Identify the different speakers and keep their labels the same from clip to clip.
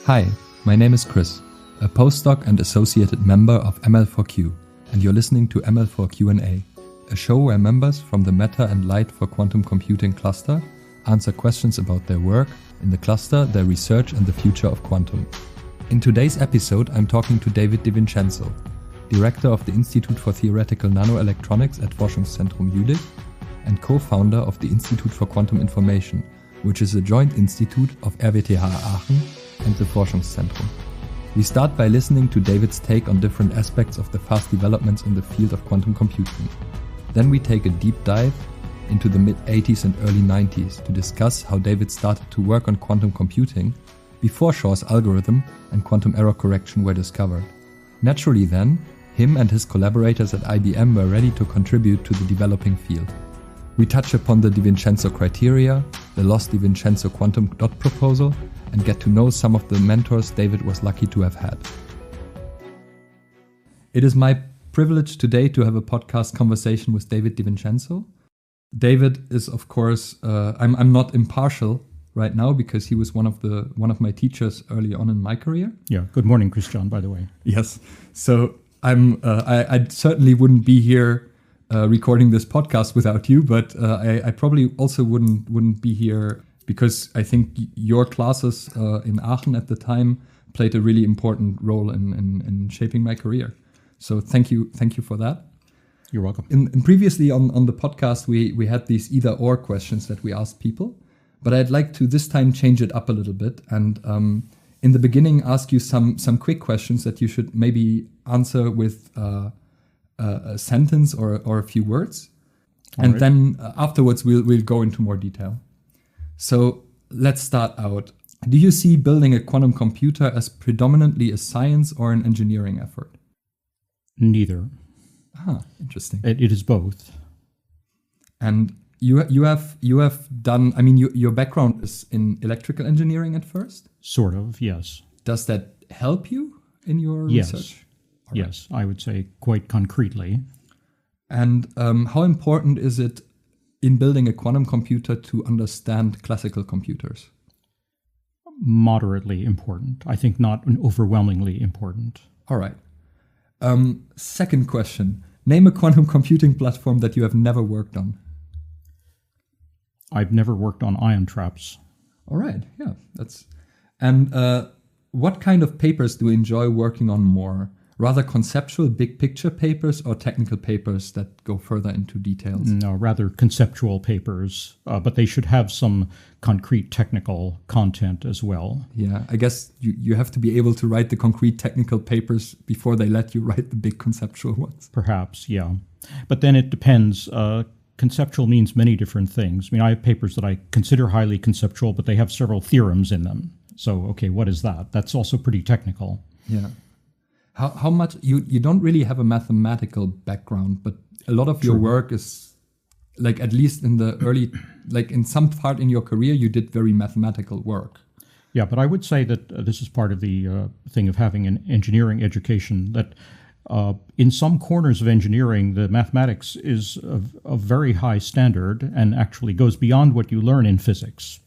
Speaker 1: Hi, my name is Chris, a postdoc and associated member of ML4Q, and you're listening to ML4Q&A, a show where members from the Matter and Light for Quantum Computing cluster answer questions about their work in the cluster, their research, and the future of quantum. In today's episode, I'm talking to David DiVincenzo, director of the Institute for Theoretical Nanoelectronics at Forschungszentrum Jülich and co-founder of the Institute for Quantum Information, which is a joint institute of RWTH Aachen and the Forschungszentrum. We start by listening to David's take on different aspects of the fast developments in the field of quantum computing. Then we take a deep dive into the mid-80s and early 90s to discuss how David started to work on quantum computing before Shor's algorithm and quantum error correction were discovered. Naturally then, him and his collaborators at IBM were ready to contribute to the developing field. We touch upon the DiVincenzo criteria, the Loss-DiVincenzo quantum dot proposal, and get to know some of the mentors David was lucky to have had. It is my privilege today to have a podcast conversation with David DiVincenzo. David is, of course, I'm not impartial right now because he was one of my teachers early on in my career.
Speaker 2: Yeah. Good morning, Christian, by the way.
Speaker 1: Yes. So I certainly wouldn't be here recording this podcast without you, but I probably also wouldn't be here because I think your classes in Aachen at the time played a really important role in shaping my career. So thank you for that.
Speaker 2: You're welcome.
Speaker 1: And previously on the podcast, we had these either or questions that we asked people, but I'd like to this time change it up a little bit and in the beginning ask you some quick questions that you should maybe answer with a sentence or a few words. And then afterwards we'll go into more detail. So let's start out. Do you see building a quantum computer as predominantly a science or an engineering effort?
Speaker 2: Neither.
Speaker 1: Interesting.
Speaker 2: It is both.
Speaker 1: And you have done, I mean, your background is in electrical engineering at first?
Speaker 2: Sort of, yes.
Speaker 1: Does that help you in your
Speaker 2: yes.
Speaker 1: research?
Speaker 2: Yes, I would say quite concretely.
Speaker 1: And how important is it in building a quantum computer to understand classical computers?
Speaker 2: Moderately important. I think not overwhelmingly important.
Speaker 1: All right. Second question. Name a quantum computing platform that you have never worked on.
Speaker 2: I've never worked on ion traps.
Speaker 1: All right. Yeah, And what kind of papers do you enjoy working on more? Rather conceptual big picture papers or technical papers that go further into details?
Speaker 2: No, rather conceptual papers, but they should have some concrete technical content as well.
Speaker 1: Yeah, I guess you have to be able to write the concrete technical papers before they let you write the big conceptual ones.
Speaker 2: Perhaps, yeah. But then it depends. Conceptual means many different things. I mean, I have papers that I consider highly conceptual, but they have several theorems in them. So, okay, what is that? That's also pretty technical.
Speaker 1: Yeah. How much you don't really have a mathematical background, but a lot of your work is like, at least in the early, like in some part in your career, you did very mathematical work.
Speaker 2: Yeah, but I would say that this is part of the thing of having an engineering education, that in some corners of engineering, the mathematics is of very high standard and actually goes beyond what you learn in physics.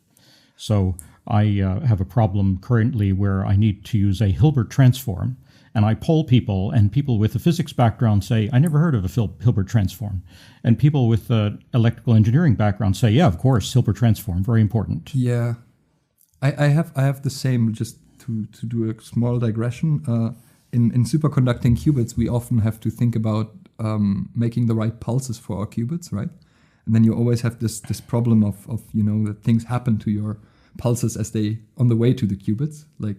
Speaker 2: So I have a problem currently where I need to use a Hilbert transform. And I poll people, and people with a physics background say, I never heard of a Hilbert transform. And people with an electrical engineering background say, yeah, of course, Hilbert transform, very important.
Speaker 1: Yeah. I have the same, just to do a small digression. In superconducting qubits, we often have to think about making the right pulses for our qubits, right? And then you always have this problem of that things happen to your pulses as they on the way to the qubits. Like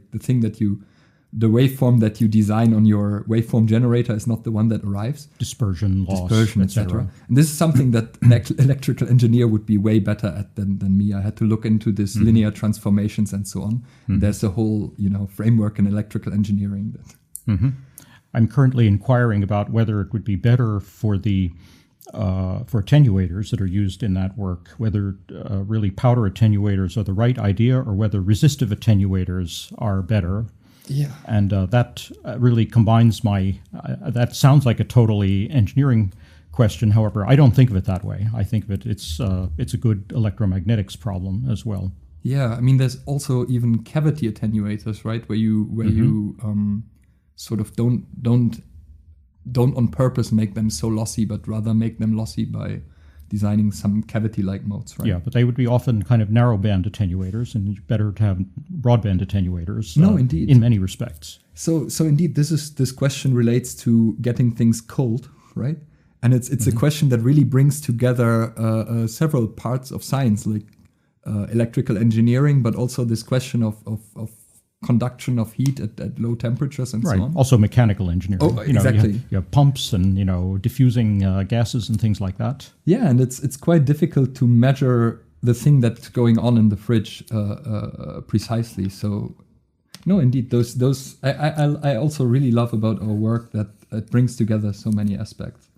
Speaker 1: the waveform that you design on your waveform generator is not the one that arrives.
Speaker 2: Dispersion, loss,
Speaker 1: etc. And this is something that an electrical engineer would be way better at than me. I had to look into this linear transformations and so on. And there's a whole framework in electrical engineering.
Speaker 2: I'm currently inquiring about whether it would be better for the for attenuators that are used in that work, whether really powder attenuators are the right idea or whether resistive attenuators are better.
Speaker 1: Yeah.
Speaker 2: And that really combines that sounds like a totally engineering question. However, I don't think of it that way. I think of it's a good electromagnetics problem as well.
Speaker 1: Yeah, I mean, there's also even cavity attenuators, right? Where you sort of don't on purpose make them so lossy, but rather make them lossy by designing some cavity-like modes, right?
Speaker 2: Yeah, but they would be often kind of narrowband attenuators, and it's better to have broadband attenuators.
Speaker 1: No, indeed,
Speaker 2: in many respects.
Speaker 1: So indeed, this question relates to getting things cold, right? And it's a question that really brings together several parts of science, like electrical engineering, but also this question of conduction of heat at low temperatures and so on.
Speaker 2: Also mechanical engineering.
Speaker 1: Oh, exactly.
Speaker 2: You have pumps and diffusing gases and things like that.
Speaker 1: Yeah, and it's quite difficult to measure the thing that's going on in the fridge precisely. So, no, indeed, those I also really love about our work that it brings together so many aspects.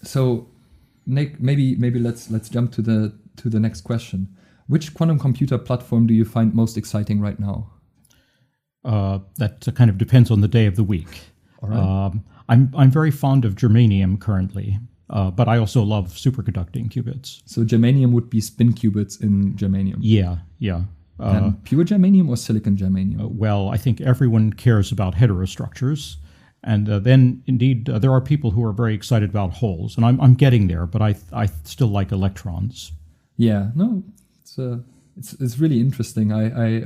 Speaker 1: So, Nick, maybe let's jump to the next question. Which quantum computer platform do you find most exciting right now?
Speaker 2: That kind of depends on the day of the week.
Speaker 1: All right.
Speaker 2: I'm very fond of germanium currently, but I also love superconducting qubits.
Speaker 1: So germanium would be spin qubits in germanium.
Speaker 2: Yeah.
Speaker 1: And pure germanium or silicon germanium?
Speaker 2: Well, I think everyone cares about heterostructures. And then, indeed, there are people who are very excited about holes. And I'm getting there, but I still like electrons.
Speaker 1: Yeah, no, it's really interesting. I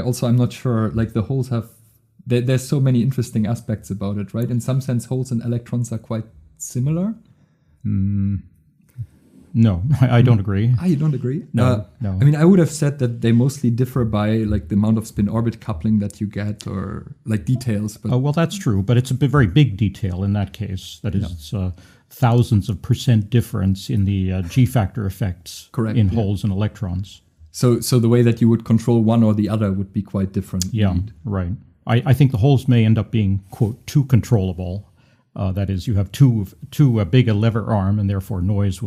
Speaker 1: also, I'm not sure, like the holes have, there's so many interesting aspects about it, right? In some sense, holes and electrons are quite similar.
Speaker 2: No, I don't agree.
Speaker 1: You don't agree?
Speaker 2: No.
Speaker 1: I mean, I would have said that they mostly differ by like the amount of spin-orbit coupling that you get, or like details. But
Speaker 2: well, that's true, but it's a very big detail in that case. That is, it's thousands of % difference in the G-factor effects.
Speaker 1: Correct,
Speaker 2: in holes and electrons.
Speaker 1: So the way that you would control one or the other would be quite different.
Speaker 2: Yeah, indeed. Right. I think the holes may end up being, quote, too controllable. That is, you have too big a lever arm, and therefore noise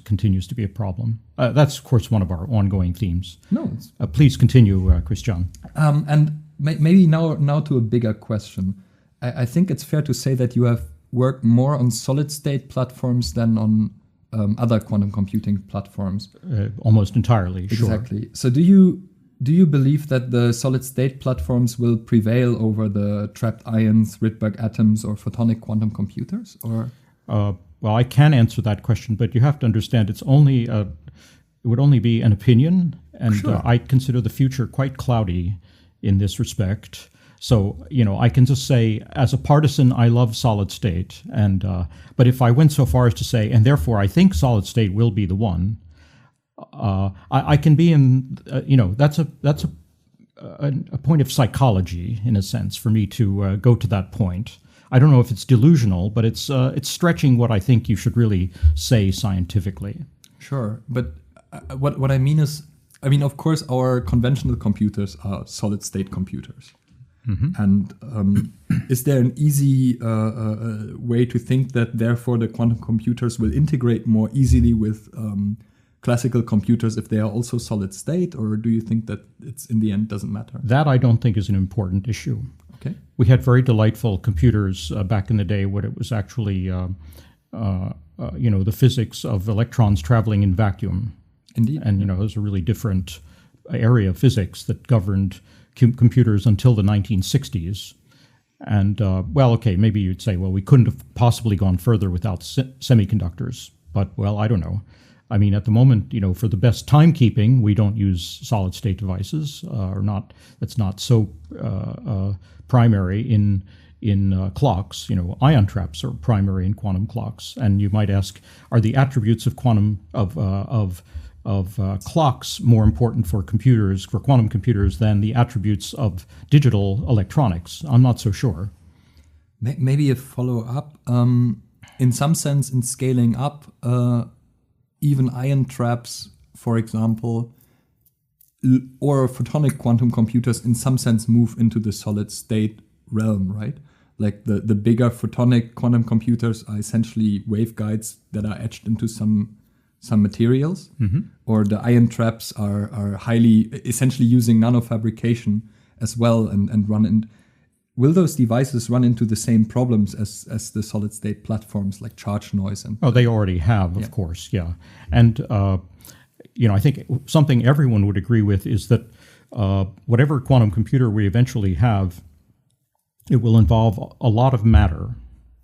Speaker 2: continues to be a problem. That's, of course, one of our ongoing themes.
Speaker 1: No.
Speaker 2: Please continue, Christian.
Speaker 1: And maybe now to a bigger question. I think it's fair to say that you have worked more on solid-state platforms than on other quantum computing platforms.
Speaker 2: Almost entirely, sure.
Speaker 1: Exactly. So do you believe that the solid-state platforms will prevail over the trapped ions, Rydberg atoms, or photonic quantum computers? Or
Speaker 2: well, I can answer that question, but you have to understand it would only be an opinion, and
Speaker 1: sure.
Speaker 2: I consider the future quite cloudy in this respect. So, I can just say, as a partisan, I love solid state, and but if I went so far as to say, and therefore I think solid state will be the one, I can be in, that's a point of psychology in a sense for me to go to that point. I don't know if it's delusional, but it's stretching what I think you should really say scientifically.
Speaker 1: Sure, but what I mean is, of course, our conventional computers are solid-state computers. Mm-hmm. And is there an easy way to think that therefore the quantum computers will integrate more easily with classical computers if they are also solid state, or do you think that it's in the end doesn't matter?
Speaker 2: That I don't think is an important issue.
Speaker 1: Okay.
Speaker 2: We had very delightful computers back in the day when it was actually the physics of electrons traveling in vacuum.
Speaker 1: Indeed.
Speaker 2: And it was a really different area of physics that governed computers until the 1960s. And, maybe you'd say, well, we couldn't have possibly gone further without semiconductors. But, well, I don't know. I mean, at the moment, for the best timekeeping, we don't use solid-state devices, that's not so primary in clocks. Ion traps are primary in quantum clocks. And you might ask, are the attributes of clocks more important for quantum computers, than the attributes of digital electronics? I'm not so sure.
Speaker 1: Maybe a follow-up. In some sense, in scaling up, even ion traps, for example, or photonic quantum computers, in some sense, move into the solid-state realm, right? Like the bigger photonic quantum computers are essentially waveguides that are etched into some materials, mm-hmm. or the ion traps are highly, essentially using nanofabrication as well, and run in. Will those devices run into the same problems as the solid state platforms, like charge noise? And
Speaker 2: they already have, of course, yeah. And I think something everyone would agree with is that whatever quantum computer we eventually have, it will involve a lot of matter.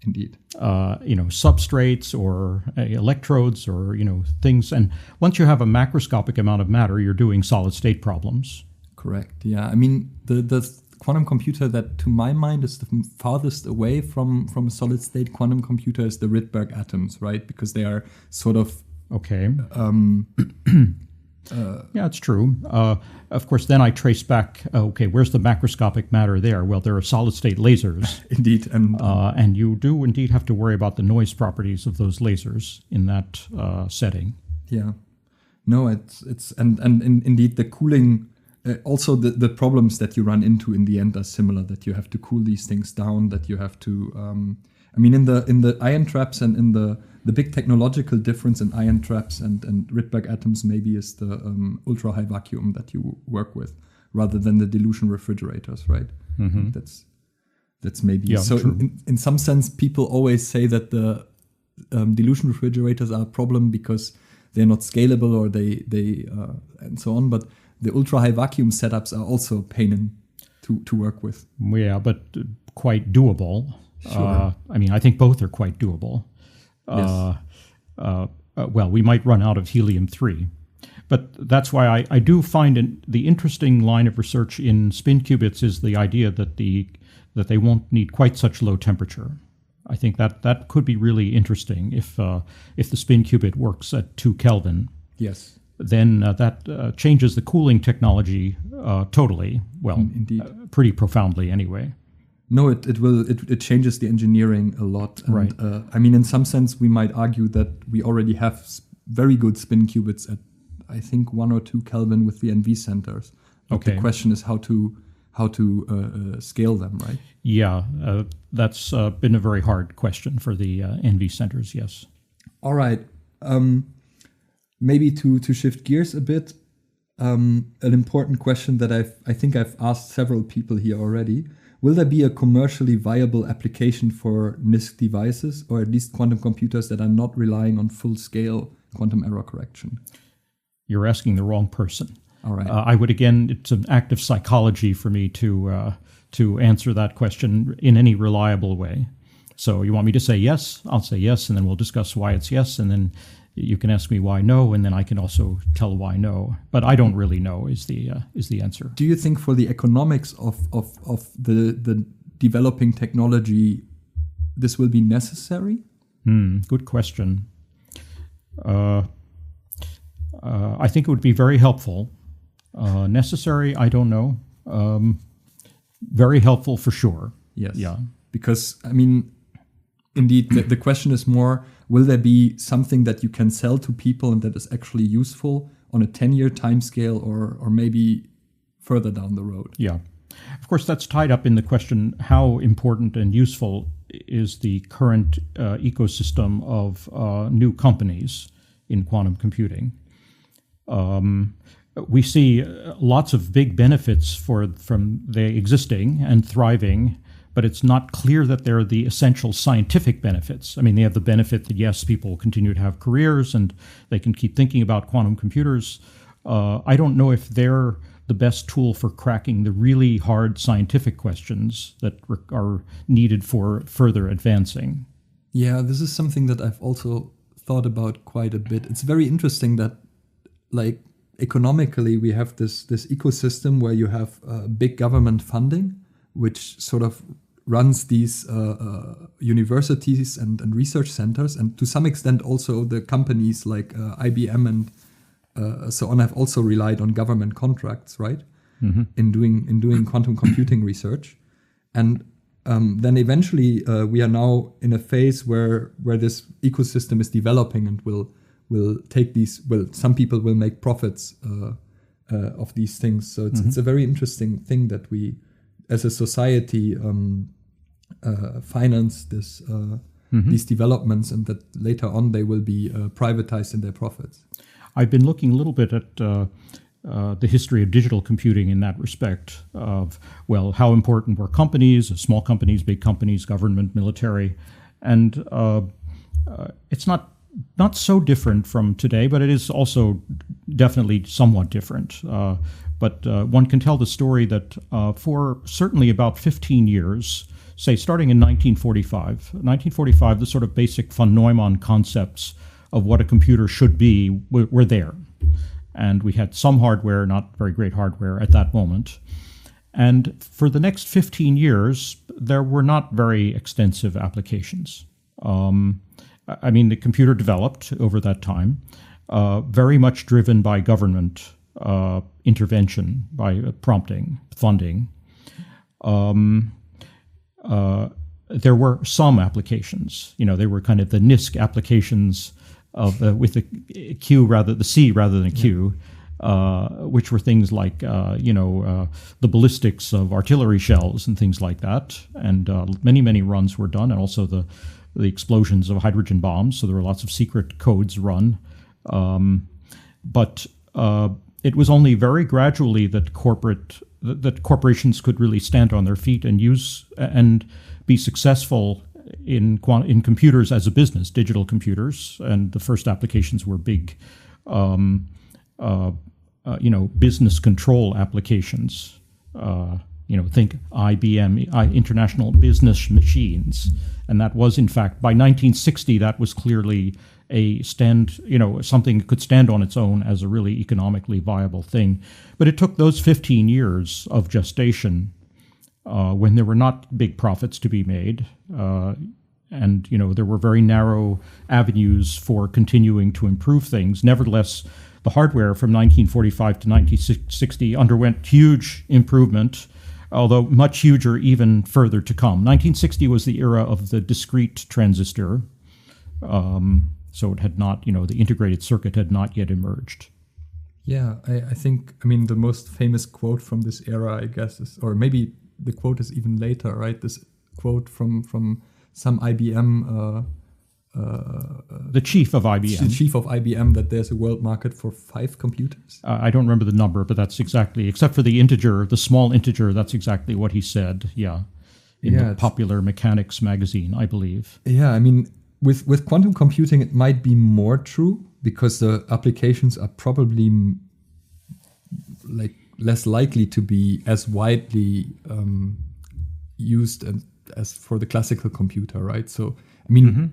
Speaker 1: Indeed.
Speaker 2: Substrates or electrodes or, things. And once you have a macroscopic amount of matter, you're doing solid state problems.
Speaker 1: Correct. Yeah. I mean, the quantum computer that, to my mind, is the farthest away from a solid state quantum computer is the Rydberg atoms, right? Because they are sort of...
Speaker 2: Okay. Yeah, it's true. Of course, then I trace back, where's the macroscopic matter there? Well, there are solid-state lasers.
Speaker 1: Indeed.
Speaker 2: And you do indeed have to worry about the noise properties of those lasers in that setting.
Speaker 1: Yeah. No, it's indeed the cooling, also the problems that you run into in the end are similar, that you have to cool these things down, that you have to... in the ion traps and in the big technological difference in ion traps and Rydberg atoms maybe is the ultra high vacuum that you work with rather than the dilution refrigerators, right?
Speaker 2: Mm-hmm.
Speaker 1: That's maybe so. In some sense, people always say that the dilution refrigerators are a problem because they're not scalable or they and so on. But the ultra high vacuum setups are also a pain to work with.
Speaker 2: Yeah, but quite doable.
Speaker 1: Sure.
Speaker 2: I think both are quite doable.
Speaker 1: Yes.
Speaker 2: We might run out of helium-3. But that's why I do find the interesting line of research in spin qubits is the idea that they won't need quite such low temperature. I think that could be really interesting if the spin qubit works at 2 Kelvin.
Speaker 1: Yes.
Speaker 2: Then that changes the cooling technology totally. Well,
Speaker 1: indeed,
Speaker 2: pretty profoundly anyway.
Speaker 1: No, it changes the engineering a lot. And,
Speaker 2: right.
Speaker 1: In some sense, we might argue that we already have very good spin qubits at, I think, 1 or 2 Kelvin with the NV centers. But
Speaker 2: okay.
Speaker 1: The question is how to scale them, right?
Speaker 2: Yeah, that's been a very hard question for the NV centers. Yes.
Speaker 1: All right. Maybe to shift gears a bit, an important question that I think I've asked several people here already. Will there be a commercially viable application for NISQ devices, or at least quantum computers that are not relying on full-scale quantum error correction?
Speaker 2: You're asking the wrong person.
Speaker 1: All right.
Speaker 2: I would, again, it's an act of psychology for me to answer that question in any reliable way. So you want me to say yes? I'll say yes, and then we'll discuss why it's yes, and then you can ask me why no, and then I can also tell why no. But I don't really know is the answer.
Speaker 1: Do you think for the economics of the developing technology, this will be necessary?
Speaker 2: Good question. I think it would be very helpful. Necessary, I don't know. Very helpful for sure.
Speaker 1: Yes.
Speaker 2: Yeah.
Speaker 1: Because, indeed, the question is more, will there be something that you can sell to people and that is actually useful on a 10-year timescale or maybe further down the road?
Speaker 2: Yeah. Of course, that's tied up in the question, how important and useful is the current ecosystem of new companies in quantum computing? We see lots of big benefits from the existing and thriving, but it's not clear that they're the essential scientific benefits. They have the benefit that, yes, people continue to have careers and they can keep thinking about quantum computers. I don't know if they're the best tool for cracking the really hard scientific questions that are needed for further advancing.
Speaker 1: Yeah, this is something that I've also thought about quite a bit. It's very interesting that, economically, we have this ecosystem where you have big government funding, which sort of runs these universities and research centers, and to some extent also the companies like IBM and so on have also relied on government contracts, right? Mm-hmm. in doing quantum computing research, and then eventually we are now in a phase where this ecosystem is developing and will take these. Well, some people will make profits of these things. So it's a very interesting thing that we, as a society, finance these developments, and that later on they will be privatized in their profits.
Speaker 2: I've been looking a little bit at the history of digital computing in that respect of, how important were companies, small companies, big companies, government, military, and it's not so different from today, but it is also definitely somewhat different. But one can tell the story that for certainly about 15 years, say starting in 1945, the sort of basic von Neumann concepts of what a computer should be were there. And we had some hardware, not very great hardware at that moment. And for the next 15 years, there were not very extensive applications. The computer developed over that time, very much driven by government intervention, by prompting, funding. There were some applications. They were kind of the NISC applications of with the C rather than a Q, which were things like the ballistics of artillery shells and things like that. And many runs were done, and also the explosions of hydrogen bombs. So there were lots of secret codes run. But it was only very gradually that corporations could really stand on their feet and use and be successful in computers as a business, digital computers. And the first applications were big, business control applications. Think IBM, International Business Machines. And that was, in fact, by 1960, that was clearly something that could stand on its own as a really economically viable thing. But it took those 15 years of gestation when there were not big profits to be made. And there were very narrow avenues for continuing to improve things. Nevertheless, the hardware from 1945 to 1960 underwent huge improvement, although much huger even further to come. 1960 was the era of the discrete transistor. So it had not, the integrated circuit had not yet emerged.
Speaker 1: Yeah, I think, the most famous quote from this era, I guess, is, or maybe the quote is even later, right? This quote from some IBM...
Speaker 2: the chief of IBM.
Speaker 1: The chief of IBM, that there's a world market for 5 computers.
Speaker 2: I don't remember the number, but that's exactly, except for the integer, the small integer, that's exactly what he said, in the Popular Mechanics magazine, I believe.
Speaker 1: Yeah, with quantum computing, it might be more true because the applications are probably less likely to be as widely used as for the classical computer, right? So,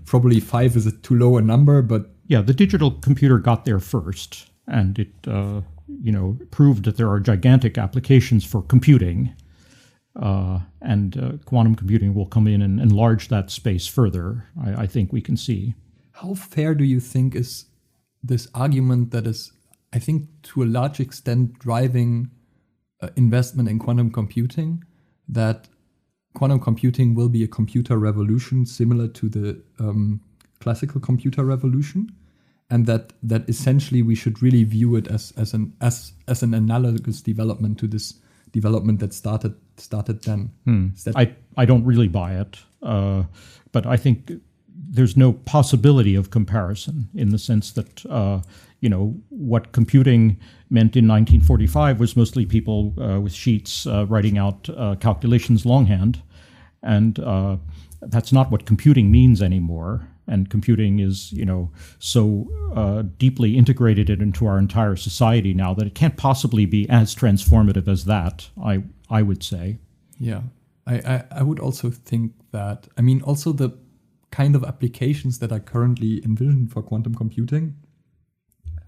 Speaker 1: probably 5 is a too low a number, but...
Speaker 2: Yeah, the digital computer got there first, and it, proved that there are gigantic applications for computing. And quantum computing will come in and enlarge that space further, I think we can see.
Speaker 1: How fair do you think is this argument that is, I think, to a large extent driving investment in quantum computing, that quantum computing will be a computer revolution similar to the classical computer revolution, and that essentially we should really view it as an analogous development to this development that started then.
Speaker 2: I don't really buy it, but I think there's no possibility of comparison in the sense that what computing meant in 1945 was mostly people with sheets writing out calculations longhand, and that's not what computing means anymore. And computing is, so deeply integrated into our entire society now that it can't possibly be as transformative as that, I would say.
Speaker 1: Yeah, I would also think that, also the kind of applications that are currently envisioned for quantum computing,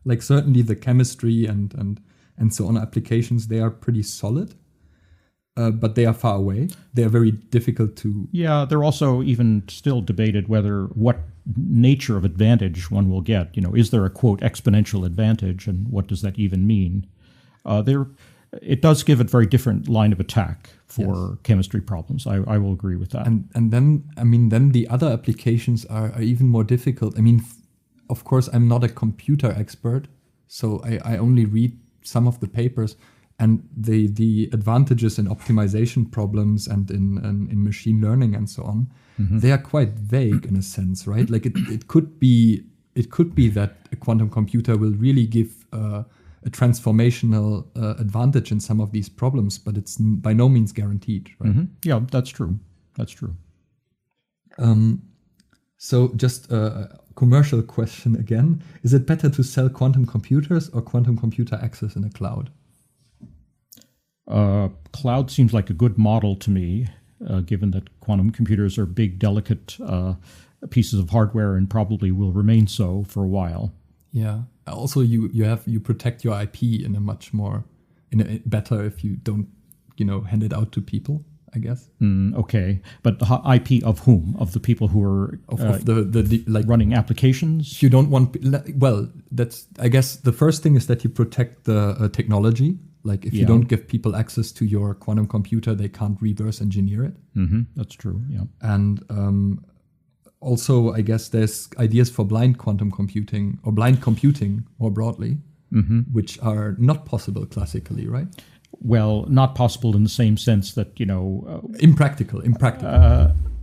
Speaker 1: like certainly the chemistry and so on applications, they are pretty solid. But they are far away. They are very difficult to...
Speaker 2: Yeah, they're also even still debated what nature of advantage one will get. Is there a, quote, exponential advantage, and what does that even mean? It does give a very different line of attack for chemistry problems. I will agree with that.
Speaker 1: And then the other applications are even more difficult. Of course, I'm not a computer expert, so I only read some of the papers. And the advantages in optimization problems and in machine learning and so on, they are quite vague in a sense, right? Like it could be that a quantum computer will really give a transformational advantage in some of these problems, but it's by no means guaranteed, right?
Speaker 2: Yeah, that's true. That's true.
Speaker 1: So just commercial question again. Is it better to sell quantum computers or quantum computer access in a cloud?
Speaker 2: Cloud seems like a good model to me, given that quantum computers are big, delicate pieces of hardware and probably will remain so for a while.
Speaker 1: Yeah. Also, you protect your IP in a much more better if you don't hand it out to people, I guess.
Speaker 2: Okay, but the IP of whom? Of the people who are
Speaker 1: of the
Speaker 2: running applications?
Speaker 1: You don't want. Well, that's, I guess the first thing is that you protect the technology. Like if you don't give people access to your quantum computer, they can't reverse engineer it.
Speaker 2: That's true. Yeah,
Speaker 1: and also, I guess there's ideas for blind quantum computing or blind computing more broadly, which are not possible classically, right?
Speaker 2: Well, not possible in the same sense that,
Speaker 1: impractical.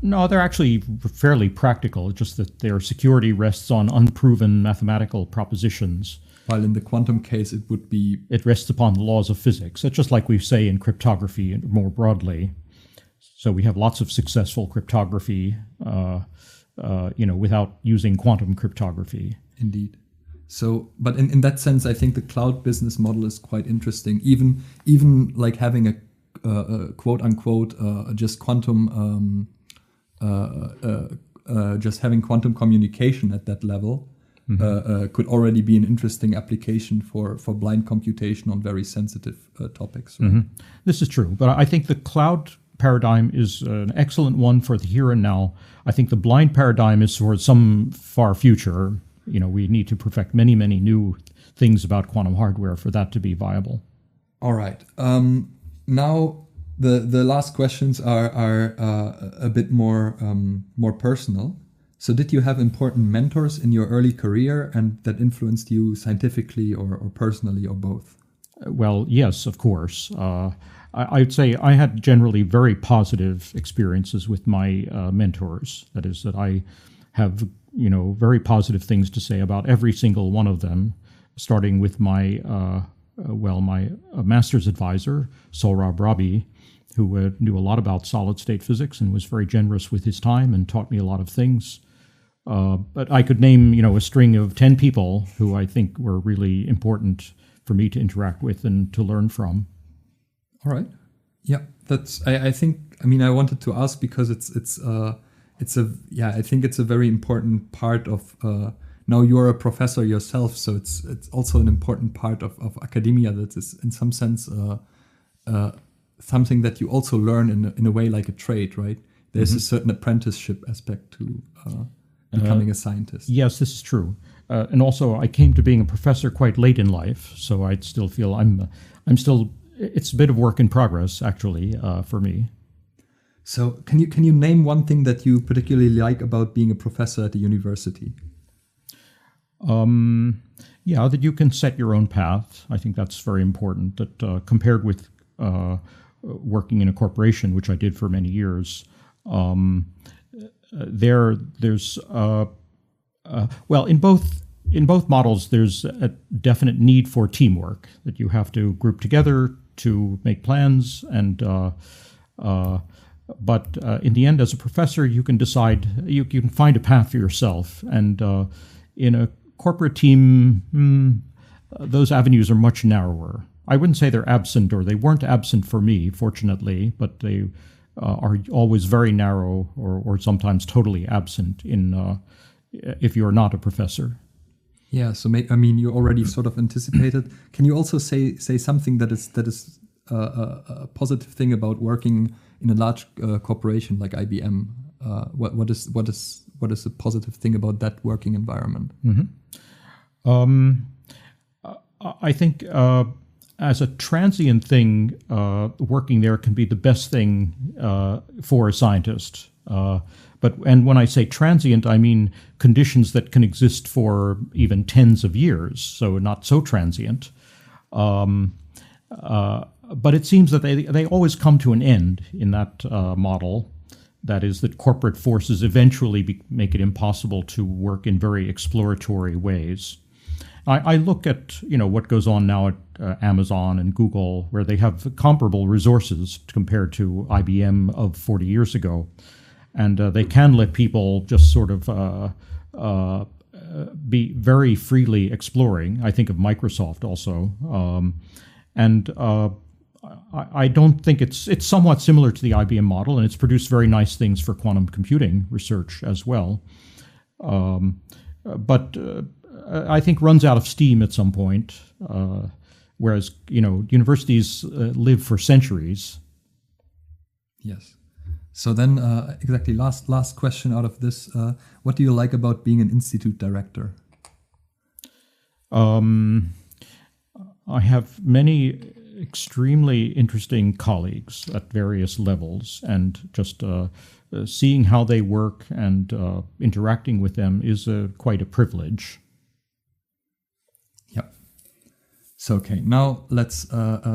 Speaker 2: No, they're actually fairly practical, just that their security rests on unproven mathematical propositions.
Speaker 1: While in the quantum case,
Speaker 2: it rests upon the laws of physics. It's just like we say in cryptography more broadly. So we have lots of successful cryptography, without using quantum cryptography.
Speaker 1: Indeed. So, but in that sense, I think the cloud business model is quite interesting. Even like having a quote unquote just quantum, just having quantum communication at that level could already be an interesting application for blind computation on very sensitive topics. Right?
Speaker 2: This is true, but I think the cloud paradigm is an excellent one for the here and now. I think the blind paradigm is for some far future. We need to perfect many, many new things about quantum hardware for that to be viable.
Speaker 1: All right. Now the last questions are a bit more personal. So did you have important mentors in your early career and that influenced you scientifically or personally or both?
Speaker 2: Well, yes, of course. I'd say I had generally very positive experiences with my mentors. That is, that I have very positive things to say about every single one of them, starting with my master's advisor, Sohrab Rabi, who knew a lot about solid-state physics and was very generous with his time and taught me a lot of things. But I could name, a string of 10 people who I think were really important for me to interact with and to learn from.
Speaker 1: All right. Yeah, that's. I think. I mean, I wanted to ask because I think it's a very important part of. Now you're a professor yourself, so it's also an important part of academia that is in some sense something that you also learn in a way like a trade, right? There's a certain apprenticeship aspect to becoming a scientist.
Speaker 2: Yes, this is true. And also, I came to being a professor quite late in life, so I still feel I'm still. It's a bit of work in progress, actually, for me.
Speaker 1: So, can you name one thing that you particularly like about being a professor at a university?
Speaker 2: That you can set your own path. I think that's very important. That compared with working in a corporation, which I did for many years, there's in both models, there's a definite need for teamwork, that you have to group together to make plans. But in the end, as a professor, you can decide, you can find a path for yourself. And in a corporate team, those avenues are much narrower. I wouldn't say they're absent, or they weren't absent for me, fortunately, but they are always very narrow or sometimes totally absent if you're not a professor.
Speaker 1: Yeah, so you already sort of anticipated. Can you also say something that is a positive thing about working in a large corporation like IBM? What is a positive thing about that working environment?
Speaker 2: I think as a transient thing, working there can be the best thing for a scientist. And when I say transient, I mean conditions that can exist for even tens of years, so not so transient. But it seems that they always come to an end in that model. That is, that corporate forces eventually make it impossible to work in very exploratory ways. I look at what goes on now at Amazon and Google, where they have comparable resources compared to IBM of 40 years ago. And they can let people just sort of be very freely exploring. I think of Microsoft also, and I don't think it's somewhat similar to the IBM model, and it's produced very nice things for quantum computing research as well. But I think runs out of steam at some point. Whereas universities live for centuries.
Speaker 1: Yes. So then, exactly last question out of this: what do you like about being an institute director?
Speaker 2: I have many extremely interesting colleagues at various levels, and just seeing how they work and interacting with them is quite a privilege.
Speaker 1: Yeah. So okay, now let's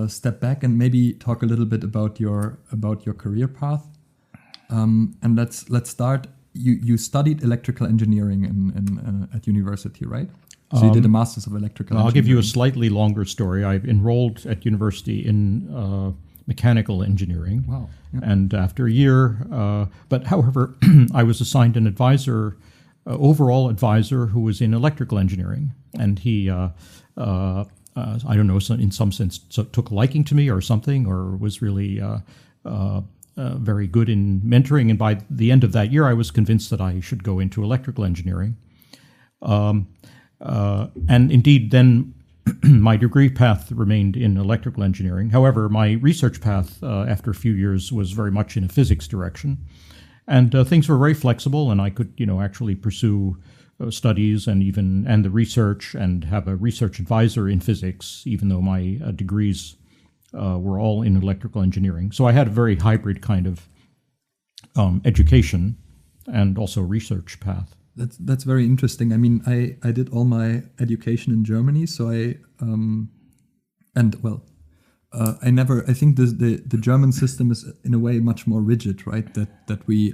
Speaker 1: step back and maybe talk a little bit about your career path. And let's start. You studied electrical engineering at university, right? So you did a master's of electrical engineering.
Speaker 2: I'll give you a slightly longer story. I enrolled at university in mechanical engineering.
Speaker 1: Wow. Yeah.
Speaker 2: And after a year, but however, I was assigned an advisor, overall advisor, who was in electrical engineering. And he, I don't know, in some sense took a liking to me or something, or was really very good in mentoring. And by the end of that year, I was convinced that I should go into electrical engineering. And indeed, then my degree path remained in electrical engineering. However, my research path after a few years was very much in a physics direction. And things were very flexible, and I could, actually pursue studies and the research and have a research advisor in physics, even though my degrees were all in electrical engineering. So I had a very hybrid kind of education and also research path.
Speaker 1: That's very interesting. I mean, I did all my education in Germany, so I think the German system is in a way much more rigid, right? That we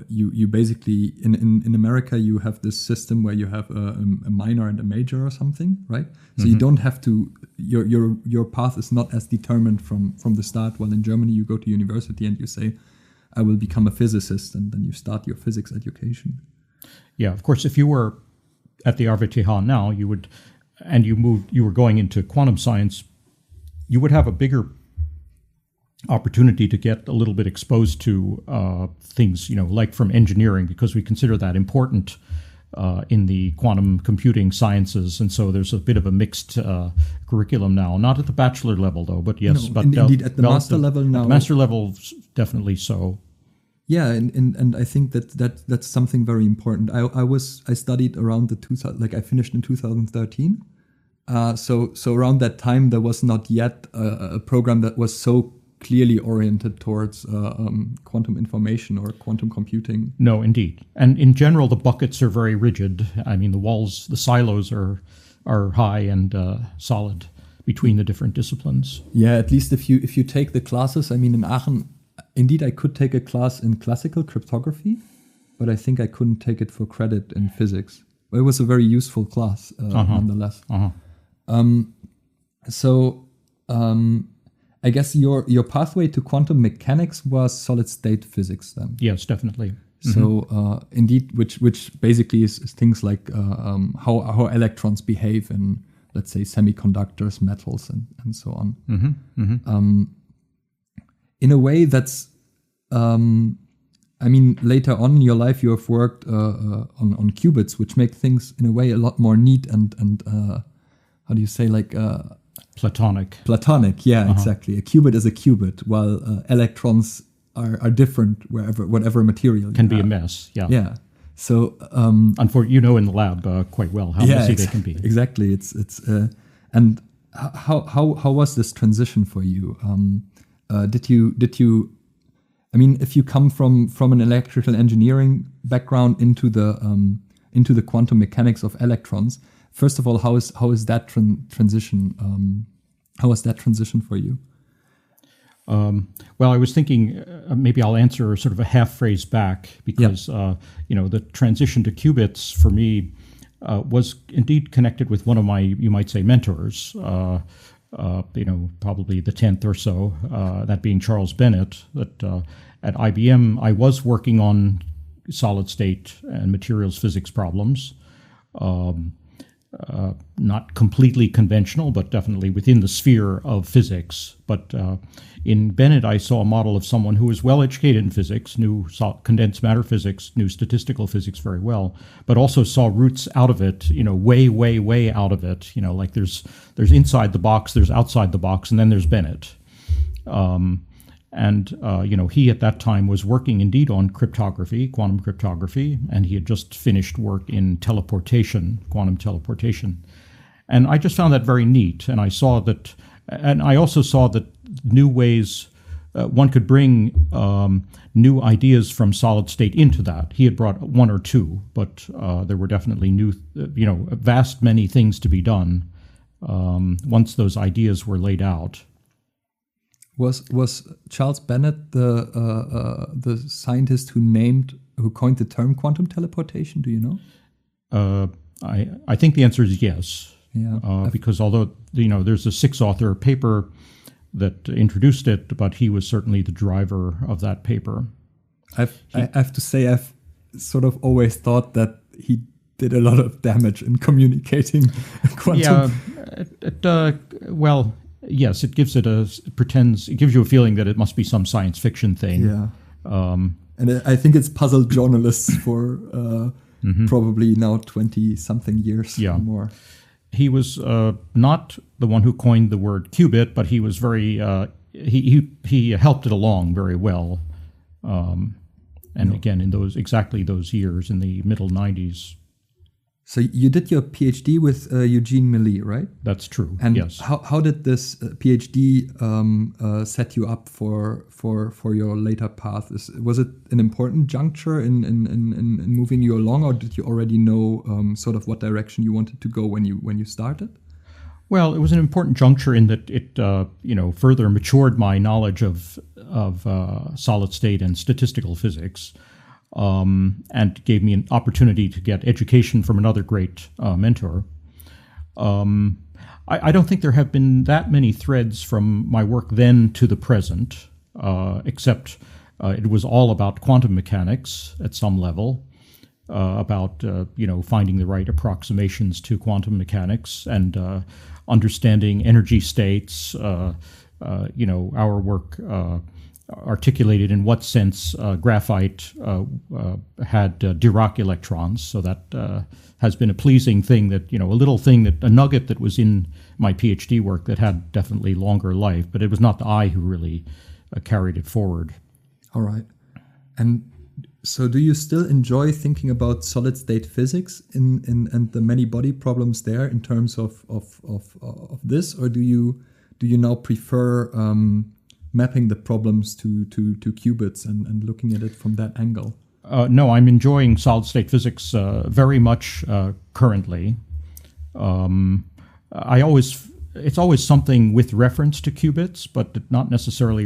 Speaker 1: you basically in America you have this system where you have a minor and a major or something, right? So you don't have to your path is not as determined from the start. While in Germany you go to university and you say, I will become a physicist, and then you start your physics education.
Speaker 2: Yeah, of course, if you were at the RWTH now, you were going into quantum science, you would have a bigger opportunity to get a little bit exposed to things, like from engineering, because we consider that important in the quantum computing sciences. And so there's a bit of a mixed curriculum now, not at the bachelor level, though, but yes.
Speaker 1: No, but indeed, at the master level now.
Speaker 2: At the master level, definitely so.
Speaker 1: Yeah, and I think that's something very important. I studied around I finished in 2013. So around that time, there was not yet a program that was so clearly oriented towards quantum information or quantum computing.
Speaker 2: No, indeed. And in general, the buckets are very rigid. I mean, the silos are high and solid between the different disciplines.
Speaker 1: Yeah, at least if you take the classes. I mean, in Aachen, indeed, I could take a class in classical cryptography, but I think I couldn't take it for credit in physics. But it was a very useful class, nonetheless. I guess your pathway to quantum mechanics was solid-state physics then.
Speaker 2: Yes, definitely.
Speaker 1: So indeed, which basically is things like how electrons behave in, let's say, semiconductors, metals, and so on. In a way, that's later on in your life, you have worked on qubits, which make things in a way a lot more neat and how do you say, like
Speaker 2: Platonic.
Speaker 1: Platonic, yeah, exactly. A qubit is a qubit, while electrons are different whatever material
Speaker 2: can be a mess. Yeah.
Speaker 1: Yeah. So
Speaker 2: unfortunately, in the lab quite well how messy they can be.
Speaker 1: Exactly. It's and how was this transition for you? Did you? I mean, if you come from an electrical engineering background into the quantum mechanics of electrons, first of all, how is that transition? How was that transition for you?
Speaker 2: Well, I was thinking maybe I'll answer sort of a half phrase back because the transition to qubits for me was indeed connected with one of my, you might say, mentors. Probably the 10th or so, that being Charles Bennet. That at IBM I was working on solid state and materials physics problems. Not completely conventional, but definitely within the sphere of physics. But in Bennet, I saw a model of someone who was well educated in physics, knew condensed matter physics, knew statistical physics very well, but also saw roots out of it, way, way, way out of it. Like there's inside the box, there's outside the box, and then there's Bennet. He at that time was working indeed on cryptography, quantum cryptography, and he had just finished work in teleportation, quantum teleportation. And I just found that very neat. And I also saw that new ways one could bring new ideas from solid state into that. He had brought one or two, but there were definitely new, vast many things to be done once those ideas were laid out.
Speaker 1: Was Charles Bennet the scientist who coined the term quantum teleportation? Do you know?
Speaker 2: I think the answer is yes.
Speaker 1: Yeah.
Speaker 2: Because although there's a 6-author paper that introduced it, but he was certainly the driver of that paper.
Speaker 1: I have to say I've sort of always thought that he did a lot of damage in communicating quantum.
Speaker 2: Yeah. Yes, it gives it gives you a feeling that it must be some science fiction thing.
Speaker 1: Yeah. And I think it's puzzled journalists for probably now 20-something years or more.
Speaker 2: He was not the one who coined the word qubit, but he was very, he helped it along very well. Again, in exactly those years, in the middle 90s.
Speaker 1: So you did your PhD with Eugene Mele, right?
Speaker 2: That's true.
Speaker 1: And
Speaker 2: yes.
Speaker 1: How did this PhD set you up for your later path? Was it an important juncture in moving you along, or did you already know sort of what direction you wanted to go when you started?
Speaker 2: Well, it was an important juncture in that it further matured my knowledge of solid state and statistical physics. And gave me an opportunity to get education from another great mentor. I don't think there have been that many threads from my work then to the present, except it was all about quantum mechanics at some level, about finding the right approximations to quantum mechanics and understanding energy states. Our work. Articulated in what sense graphite had Dirac electrons. So that has been a pleasing thing, that a nugget that was in my PhD work that had definitely longer life, but it was not I who really carried it forward.
Speaker 1: All right. And so do you still enjoy thinking about solid state physics and the many body problems there in terms of this, or do you now prefer mapping the problems to qubits and looking at it from that angle?
Speaker 2: No, I'm enjoying solid-state physics very much currently. It's always something with reference to qubits, but not necessarily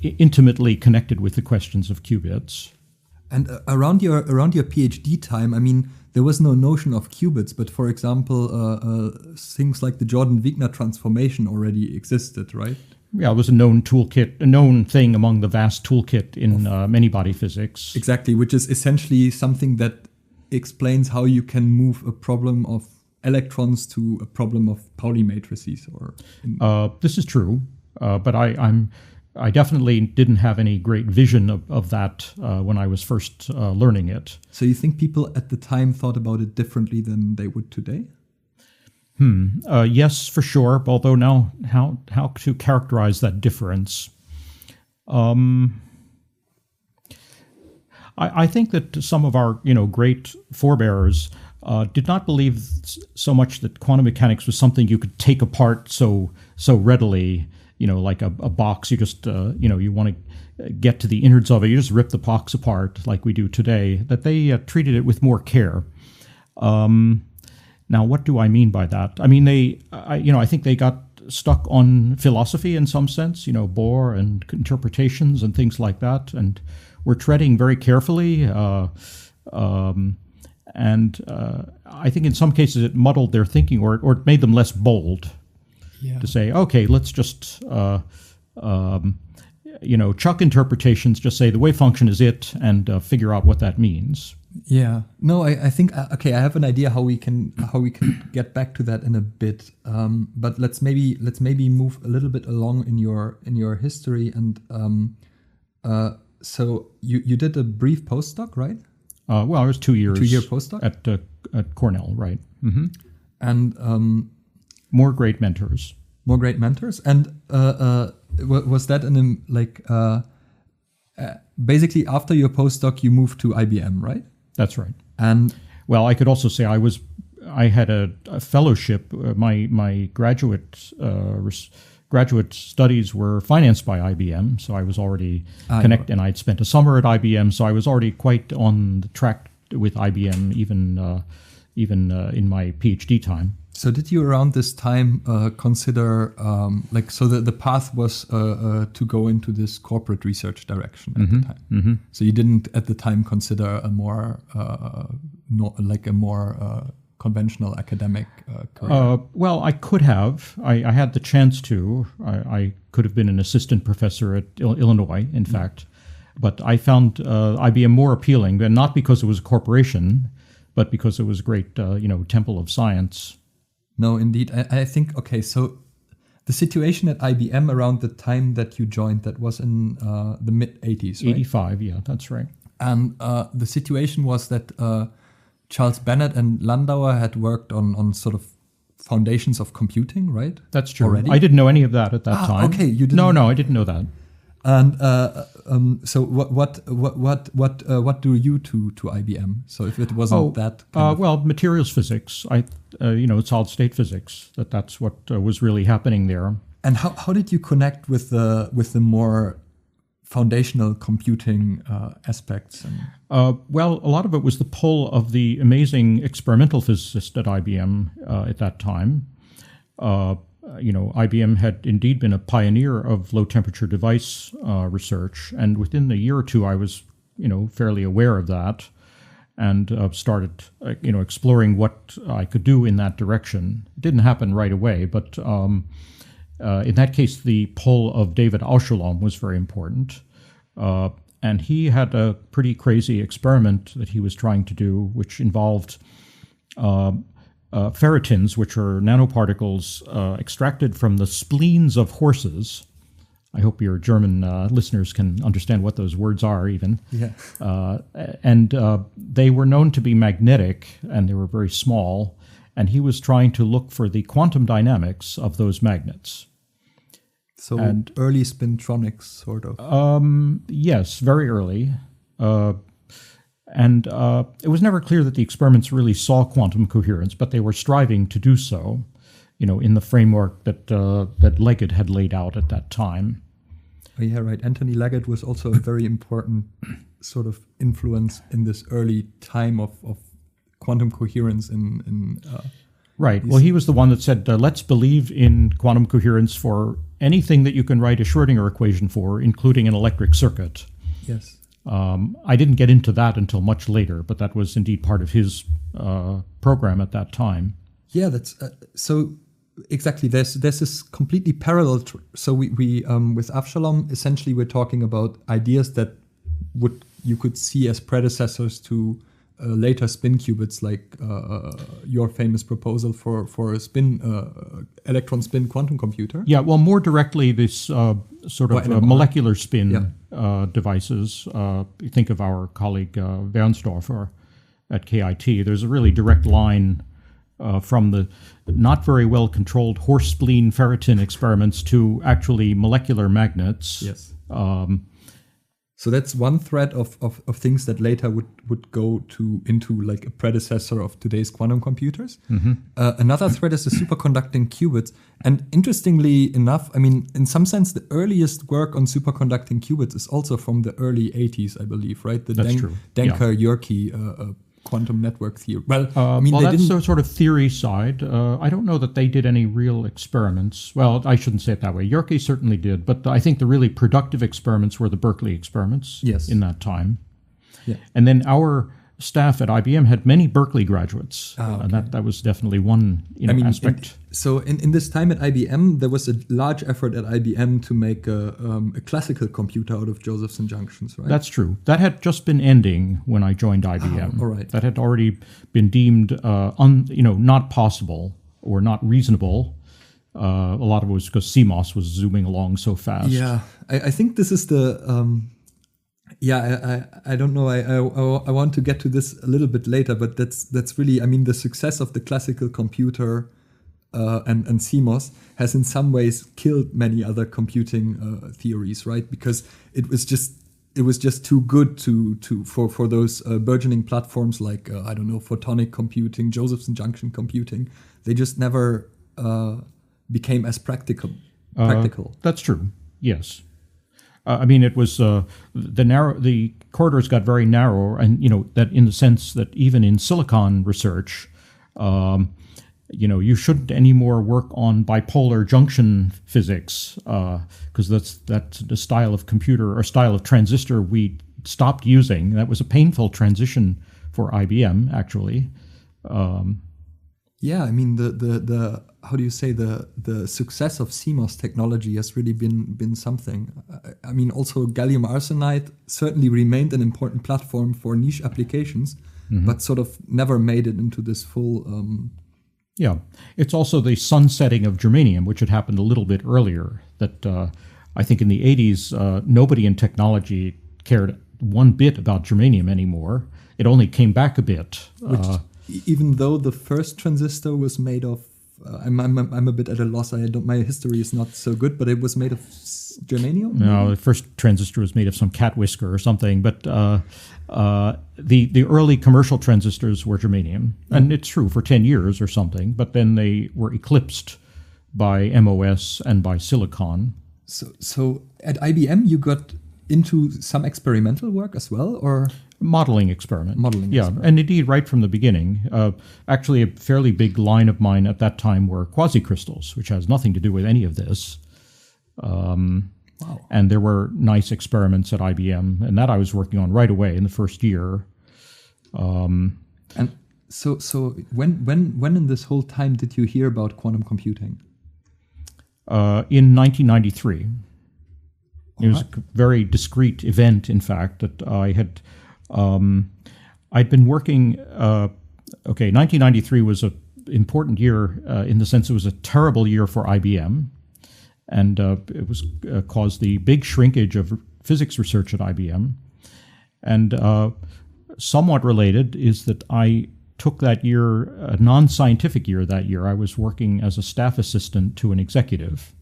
Speaker 2: intimately connected with the questions of qubits.
Speaker 1: And around your PhD time, I mean, there was no notion of qubits, but for example, things like the Jordan-Wigner transformation already existed, right?
Speaker 2: Yeah, it was a known toolkit, a known thing among the vast toolkit in many-body physics.
Speaker 1: Exactly, which is essentially something that explains how you can move a problem of electrons to a problem of Pauli matrices.
Speaker 2: This is true, but I definitely didn't have any great vision of that when I was first learning it.
Speaker 1: So you think people at the time thought about it differently than they would today?
Speaker 2: Yes, for sure. Although now, how to characterize that difference? I think that some of our great forebears did not believe so much that quantum mechanics was something you could take apart so readily. Like a box, you just, you want to get to the innards of it, you just rip the box apart like we do today, that they treated it with more care. Now, what do I mean by that? I mean, I think they got stuck on philosophy in some sense, Bohr and interpretations and things like that, and we're treading very carefully. I think in some cases it muddled their thinking or it made them less bold. Yeah. To say, okay, let's just, Chuck interpretations just say the wave function is it and figure out what that means.
Speaker 1: Yeah. No, I think okay. I have an idea how we can get back to that in a bit. But let's maybe move a little bit along in your history. And so you did a brief postdoc, right?
Speaker 2: Well, it was 2 years.
Speaker 1: 2-year postdoc
Speaker 2: at Cornell, right? Mm-hmm.
Speaker 1: And
Speaker 2: more great mentors.
Speaker 1: More great mentors. And was that basically after your postdoc you moved to IBM, right?
Speaker 2: That's right.
Speaker 1: And
Speaker 2: well, I could also say I had a fellowship. My graduate studies were financed by IBM, so I was already connected, and I'd spent a summer at IBM, so I was already quite on the track with IBM, even in my PhD time.
Speaker 1: So did you around this time consider, so the path was to go into this corporate research direction at the time? Mm-hmm. So you didn't at the time consider a more, conventional academic career?
Speaker 2: Well, I could have. I had the chance to. I could have been an assistant professor at Illinois, in fact. But I found IBM more appealing, and not because it was a corporation, but because it was a great, temple of science.
Speaker 1: No, indeed. I think, okay, so the situation at IBM around the time that you joined, that was in the mid-'80s, right?
Speaker 2: 85, yeah, that's right.
Speaker 1: And the situation was that Charles Bennet and Landauer had worked on sort of foundations of computing, right?
Speaker 2: That's true.
Speaker 1: Already?
Speaker 2: I didn't know any of that at that time.
Speaker 1: Okay, you didn't.
Speaker 2: No, I didn't know that.
Speaker 1: And so what drew you to IBM? So if it wasn't that,
Speaker 2: well, materials physics. Solid state physics. That's what was really happening there.
Speaker 1: And how did you connect with the more foundational computing aspects?
Speaker 2: Well, a lot of it was the pull of the amazing experimental physicist at IBM at that time. IBM had indeed been a pioneer of low-temperature device research, and within a year or two, I was, fairly aware of that, and started, exploring what I could do in that direction. It didn't happen right away, but in that case, the pull of David Awschalom was very important, and he had a pretty crazy experiment that he was trying to do, which involved ferritins, which are nanoparticles extracted from the spleens of horses. I hope your German listeners can understand what those words are even.
Speaker 1: Yeah.
Speaker 2: And they were known to be magnetic, and they were very small, and he was trying to look for the quantum dynamics of those magnets.
Speaker 1: So early spintronics, sort of.
Speaker 2: Yes, very early. And it was never clear that the experiments really saw quantum coherence, but they were striving to do so, in the framework that Leggett had laid out at that time.
Speaker 1: Oh, yeah, right. Anthony Leggett was also a very important sort of influence in this early time of quantum coherence in
Speaker 2: Right. Well, he was the one that said, let's believe in quantum coherence for anything that you can write a Schrödinger equation for, including an electric circuit.
Speaker 1: Yes.
Speaker 2: I didn't get into that until much later, but that was indeed part of his program at that time.
Speaker 1: Yeah, that's so exactly. There's this completely parallel. So we with Awschalom, essentially we're talking about ideas that you could see as predecessors to later spin qubits, like your famous proposal for a electron spin quantum computer.
Speaker 2: Yeah, well, more directly, this sort of molecular spin devices. You think of our colleague Bernstorfer at KIT. There's a really direct line from the not very well controlled horse spleen ferritin experiments to actually molecular magnets.
Speaker 1: Yes. So that's one thread of things that later would go into like a predecessor of today's quantum computers. Mm-hmm. Another thread is the superconducting qubits. And interestingly enough, I mean, in some sense, the earliest work on superconducting qubits is also from the early 80s, I believe, right?
Speaker 2: That's true.
Speaker 1: Denker-Yerke quantum network theory.
Speaker 2: Well, that's the sort of theory side. I don't know that they did any real experiments. Well, I shouldn't say it that way. Yerke certainly did, but I think the really productive experiments were the Berkeley experiments in that time. Yeah. And then our staff at IBM had many Berkeley graduates, and that was definitely one aspect.
Speaker 1: In this time at IBM, there was a large effort at IBM to make a classical computer out of Josephson junctions, right?
Speaker 2: That's true. That had just been ending when I joined IBM.
Speaker 1: All right.
Speaker 2: That had already been deemed not possible or not reasonable. A lot of it was because CMOS was zooming along so fast.
Speaker 1: Yeah, I think this is the. I don't know. I want to get to this a little bit later, but that's really, the success of the classical computer and CMOS has in some ways killed many other computing theories, right? Because it was just too good for those burgeoning platforms like photonic computing, Josephson junction computing. They just never became as practical.
Speaker 2: That's true. Yes. It was the corridors got very narrow, and that in the sense that even in silicon research, you shouldn't anymore work on bipolar junction physics because that's the style of computer or style of transistor we stopped using. That was a painful transition for IBM, actually.
Speaker 1: The how do you say the success of CMOS technology has really been something. Also gallium arsenide certainly remained an important platform for niche applications, but sort of never made it into this full.
Speaker 2: It's also the sunsetting of germanium, which had happened a little bit earlier. That I think in the 80s, nobody in technology cared one bit about germanium anymore. It only came back a bit.
Speaker 1: Even though the first transistor was made of, I'm a bit at a loss. My history is not so good, but it was made of germanium.
Speaker 2: No, the first transistor was made of some cat whisker or something. But the early commercial transistors were germanium, and it's true for 10 years or something. But then they were eclipsed by MOS and by silicon.
Speaker 1: So at IBM, you got into some experimental work as well, or?
Speaker 2: Modeling experiment. And indeed, right from the beginning. Actually, a fairly big line of mine at that time were quasicrystals, which has nothing to do with any of this. Wow. And there were nice experiments at IBM, and that I was working on right away in the first year.
Speaker 1: And so when in this whole time did you hear about quantum computing?
Speaker 2: In 1993. It was a very discrete event, in fact, that I had... I'd been working, 1993 was an important year in the sense it was a terrible year for IBM. And it was caused the big shrinkage of physics research at IBM. And somewhat related is that I took that year, a non-scientific year that year. I was working as a staff assistant to an executive.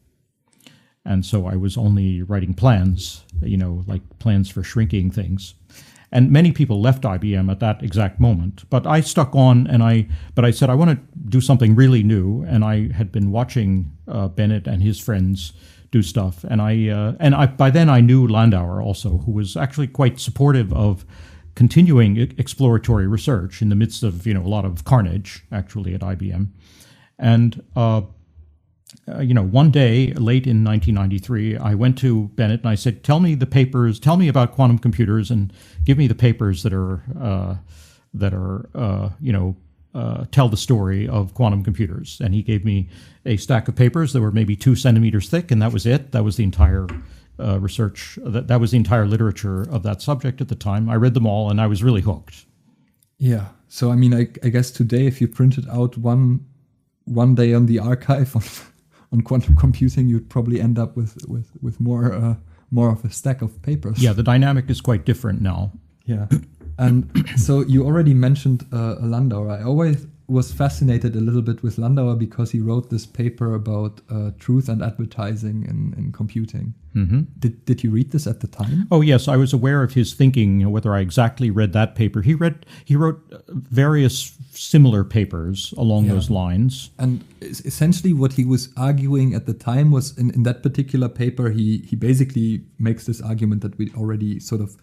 Speaker 2: And so I was only writing plans, like plans for shrinking things. And many people left IBM at that exact moment. But I stuck on, but I said, I want to do something really new. And I had been watching Bennet and his friends do stuff. And I by then I knew Landauer also, who was actually quite supportive of continuing exploratory research in the midst of, a lot of carnage, actually, at IBM. And one day, late in 1993, I went to Bennet and I said, tell me about quantum computers and give me the papers that tell the story of quantum computers. And he gave me a stack of papers that were maybe 2 centimeters thick, and that was it. That was the entire research. That was the entire literature of that subject at the time. I read them all, and I was really hooked. Yeah.
Speaker 1: So, I guess today, if you printed out one day on the archive on quantum computing, you'd probably end up with more of a stack of papers.
Speaker 2: Yeah, the dynamic is quite different now.
Speaker 1: Yeah. And so you already mentioned Landauer. I always was fascinated a little bit with Landauer because he wrote this paper about truth and advertising in computing.
Speaker 2: Mm-hmm.
Speaker 1: Did you read this at the time?
Speaker 2: Oh, yes. I was aware of his thinking, whether I exactly read that paper. He wrote various similar papers along those lines.
Speaker 1: And essentially what he was arguing at the time was, in that particular paper, he basically makes this argument that we already sort of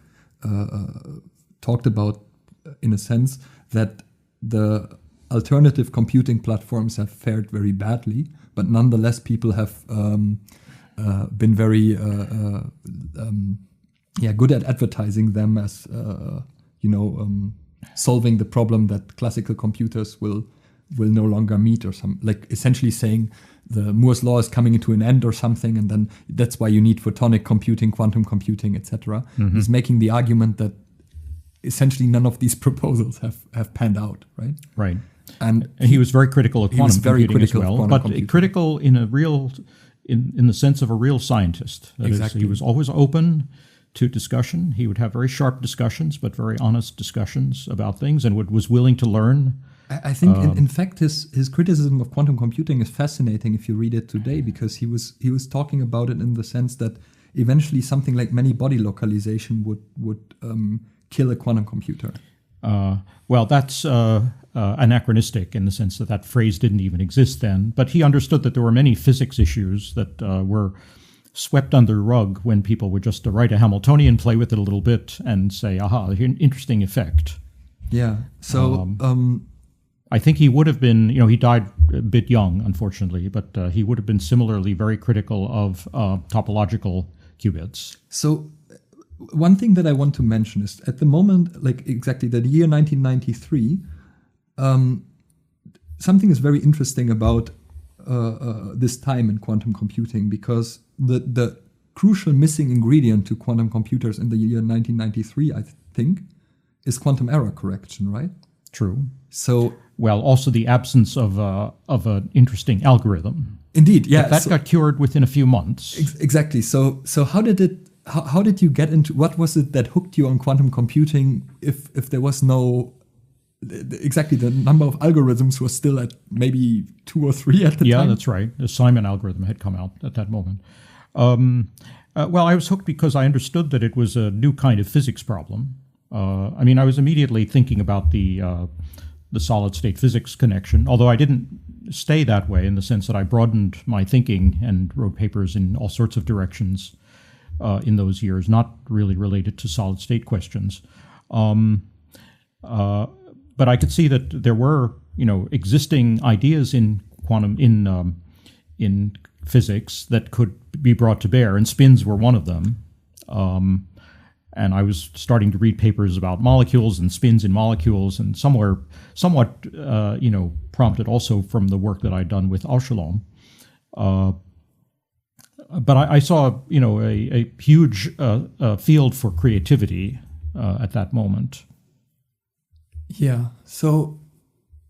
Speaker 1: talked about, in a sense, that the alternative computing platforms have fared very badly, but nonetheless people have been very good at advertising them as solving the problem that classical computers will no longer meet, or some, like, essentially saying the Moore's law is coming into an end or something, and then that's why you need photonic computing, quantum computing, etc. He's making the argument that essentially none of these proposals have panned out, right?
Speaker 2: Right.
Speaker 1: And
Speaker 2: he was very critical of quantum computing as well, but critical in a real, in the sense of a real scientist. That
Speaker 1: exactly.
Speaker 2: is, he was always open to discussion. He would have very sharp discussions, but very honest discussions about things, and was willing to learn.
Speaker 1: I think, in fact, his criticism of quantum computing is fascinating if you read it today, because he was talking about it in the sense that eventually something like many body localization would kill a quantum computer.
Speaker 2: Well, that's anachronistic in the sense that phrase didn't even exist then. But he understood that there were many physics issues that were swept under the rug when people would just write a Hamiltonian, play with it a little bit, and say, aha, interesting effect.
Speaker 1: Yeah. So
Speaker 2: I think he would have been, he died a bit young, unfortunately, but he would have been similarly very critical of topological qubits.
Speaker 1: So one thing that I want to mention is, at the moment, like exactly the year 1993, something is very interesting about this time in quantum computing, because the crucial missing ingredient to quantum computers in the year 1993, I think, is quantum error correction, right?
Speaker 2: True.
Speaker 1: So,
Speaker 2: well, also the absence of an interesting algorithm.
Speaker 1: Indeed, yeah.
Speaker 2: But that got cured within a few months.
Speaker 1: Exactly. So how did you get into, what was it that hooked you on quantum computing if there was no, exactly, the number of algorithms was still at maybe 2 or 3 at the time?
Speaker 2: Yeah, that's right. The Simon algorithm had come out at that moment. Well, I was hooked because I understood that it was a new kind of physics problem. I was immediately thinking about the solid-state physics connection, although I didn't stay that way in the sense that I broadened my thinking and wrote papers in all sorts of directions in those years, not really related to solid-state questions. But I could see that there were, existing ideas in quantum in physics that could be brought to bear, and spins were one of them. And I was starting to read papers about molecules and spins in molecules, and somewhat, prompted also from the work that I'd done with Awschalom. But I saw, a huge field for creativity at that moment.
Speaker 1: Yeah. So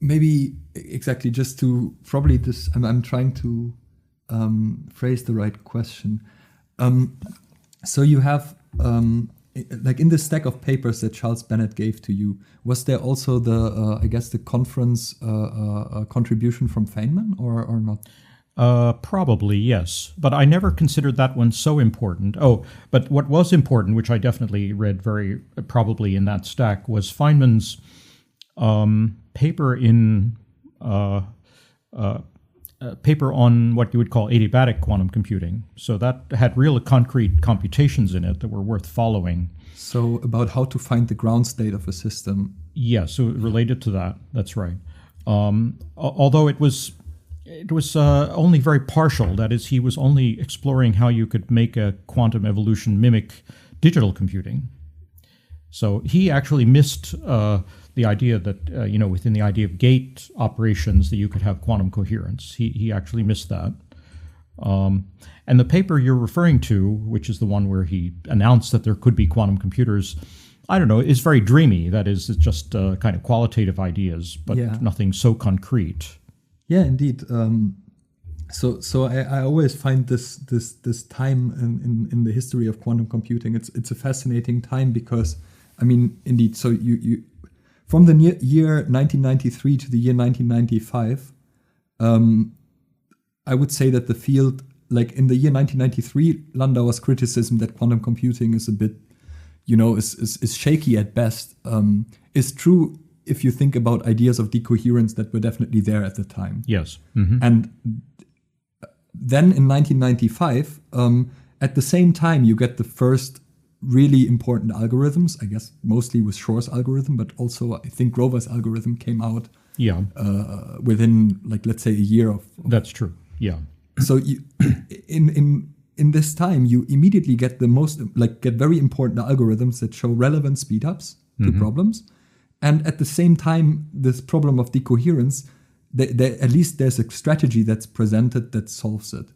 Speaker 1: maybe exactly just to probably this, I'm trying to phrase the right question. So you have, like in the stack of papers that Charles Bennet gave to you, was there also the conference contribution from Feynman or not?
Speaker 2: Probably, yes. But I never considered that one so important. Oh, but what was important, which I definitely read very probably in that stack, was Feynman's paper paper on what you would call adiabatic quantum computing. So that had real concrete computations in it that were worth following.
Speaker 1: So about how to find the ground state of a system.
Speaker 2: Yeah, so related to that, that's right. Although it was only very partial. That is, he was only exploring how you could make a quantum evolution mimic digital computing. So he actually missed the idea that, within the idea of gate operations, that you could have quantum coherence. He actually missed that. And the paper you're referring to, which is the one where he announced that there could be quantum computers, I don't know, is very dreamy. That is, it's just kind of qualitative ideas, but nothing so concrete.
Speaker 1: Yeah, indeed. So I always find this time in the history of quantum computing, it's a fascinating time because, indeed, so you from the year 1993 to the year 1995, I would say that the field, like in the year 1993, Landauer's criticism that quantum computing is a bit, is shaky at best, is true if you think about ideas of decoherence that were definitely there at the time.
Speaker 2: Yes. Mm-hmm.
Speaker 1: And then in 1995, at the same time, you get the first really important algorithms, I guess mostly with Shor's algorithm, but also I think Grover's algorithm came out within, like, let's say a year of
Speaker 2: That's true, yeah.
Speaker 1: So you, in this time, you immediately get get very important algorithms that show relevant speedups to problems. And at the same time, this problem of decoherence, at least there's a strategy that's presented that solves it.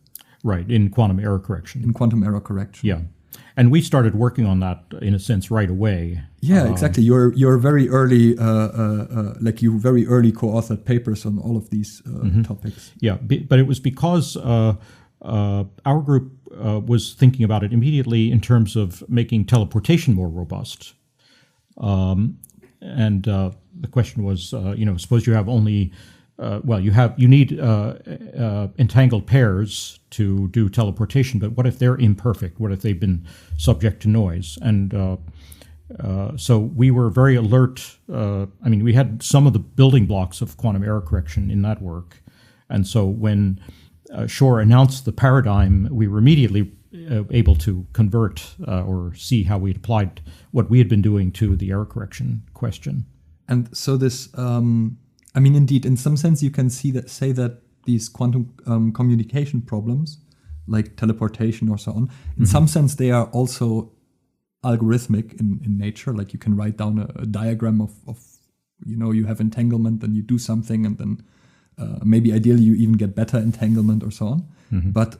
Speaker 2: Right, in quantum error correction.
Speaker 1: In quantum error correction.
Speaker 2: Yeah. And we started working on that, in a sense, right away.
Speaker 1: Yeah, exactly. You're very early, you very early co-authored papers on all of these topics.
Speaker 2: Yeah, but it was because our group was thinking about it immediately in terms of making teleportation more robust. And the question was, suppose you have only, you need entangled pairs to do teleportation, but what if they're imperfect? What if they've been subject to noise? And so we were very alert. We had some of the building blocks of quantum error correction in that work. And so when Shor announced the paradigm, we were immediately able to convert or see how we applied what we had been doing to the error correction question.
Speaker 1: And so this, indeed, in some sense, you can say that these quantum communication problems, like teleportation or so on, in some sense, they are also algorithmic in nature. Like you can write down a diagram of you have entanglement, then you do something, and then maybe ideally you even get better entanglement or so on. But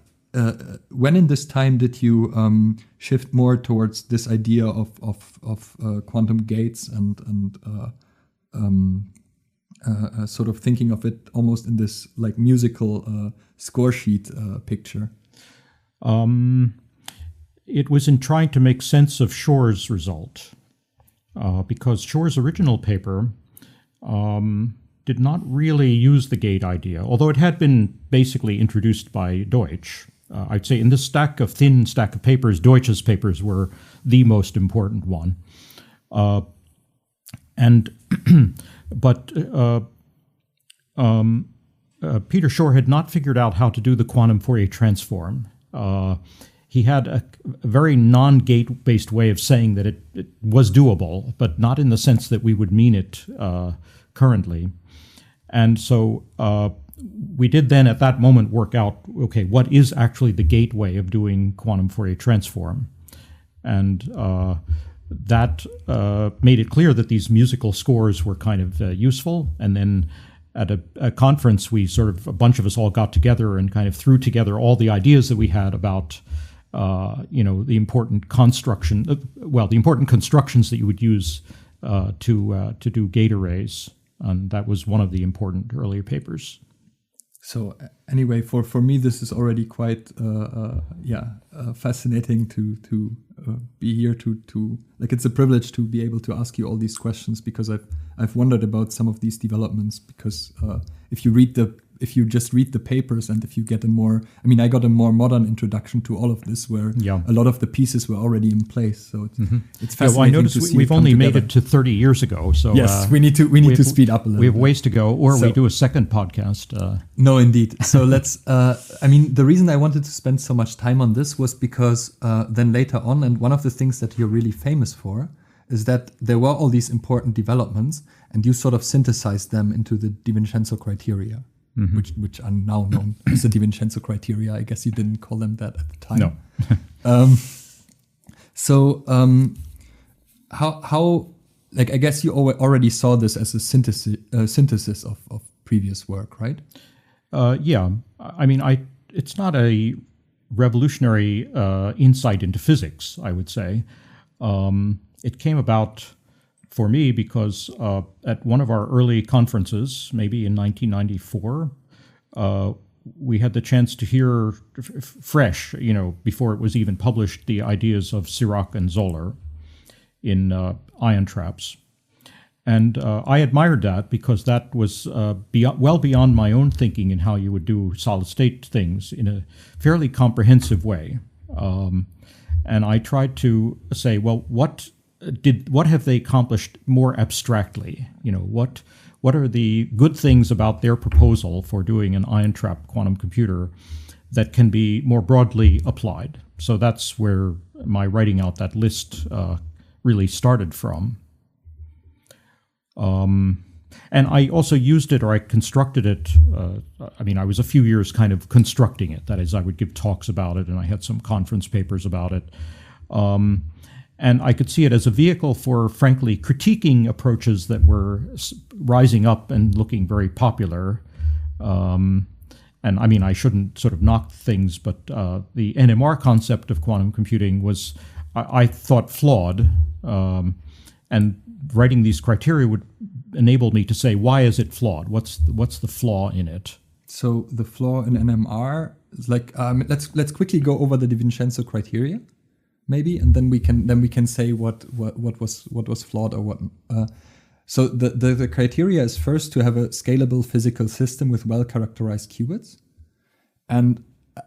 Speaker 1: when in this time did you shift more towards this idea of quantum gates and sort of thinking of it almost in this like musical score sheet picture?
Speaker 2: It was in trying to make sense of Shor's result, because Shor's original paper did not really use the gate idea, although it had been basically introduced by Deutsch. I'd say in this thin stack of papers, Deutsch's papers were the most important one. But Peter Shor had not figured out how to do the quantum Fourier transform. He had a very non-gate-based way of saying that it was doable, but not in the sense that we would mean it currently. And so we did then at that moment work out, okay, what is actually the gateway of doing quantum Fourier transform? And that made it clear that these musical scores were kind of useful. And then at a conference, a bunch of us all got together and kind of threw together all the ideas that we had about, the important the important constructions that you would use to do gate arrays. And that was one of the important earlier papers.
Speaker 1: So anyway, for me, this is already quite fascinating to be here to like, it's a privilege to be able to ask you all these questions, because I've wondered about some of these developments, because if you just read the papers and if you get I got a more modern introduction to all of this, where a lot of the pieces were already in place. So it's fascinating.
Speaker 2: I noticed
Speaker 1: to see
Speaker 2: we've only made it to 30 years ago. So
Speaker 1: yes, we need to speed up a little.
Speaker 2: We have ways to go, or we do a second podcast.
Speaker 1: No, indeed. So let's. The reason I wanted to spend so much time on this was because then later on, and one of the things that you're really famous for is that there were all these important developments, and you sort of synthesized them into the DiVincenzo criteria. Which are now known as the DiVincenzo criteria. I guess you didn't call them that at the time.
Speaker 2: No.
Speaker 1: How I guess you already saw this as a synthesis of previous work, right?
Speaker 2: It's not a revolutionary insight into physics, I would say. It came about for me because at one of our early conferences, maybe in 1994, we had the chance to hear fresh, before it was even published, the ideas of Sirac and Zoller in ion traps. And I admired that because that was well beyond my own thinking in how you would do solid-state things in a fairly comprehensive way. And I tried to say, well, what have they accomplished more abstractly? What are the good things about their proposal for doing an ion trap quantum computer that can be more broadly applied? So that's where my writing out that list really started from. And I also used it, or I constructed it. I was a few years kind of constructing it. That is, I would give talks about it, and I had some conference papers about it. And I could see it as a vehicle for, frankly, critiquing approaches that were rising up and looking very popular. And I mean, I shouldn't sort of knock things, but the NMR concept of quantum computing was, I thought, flawed. And writing these criteria would enable me to say, why is it flawed? What's the flaw in it? So
Speaker 1: the flaw in NMR is like, let's quickly go over the DiVincenzo criteria, maybe, and then we can say what was flawed or what. So the criteria is first to have a scalable physical system with well-characterized qubits. And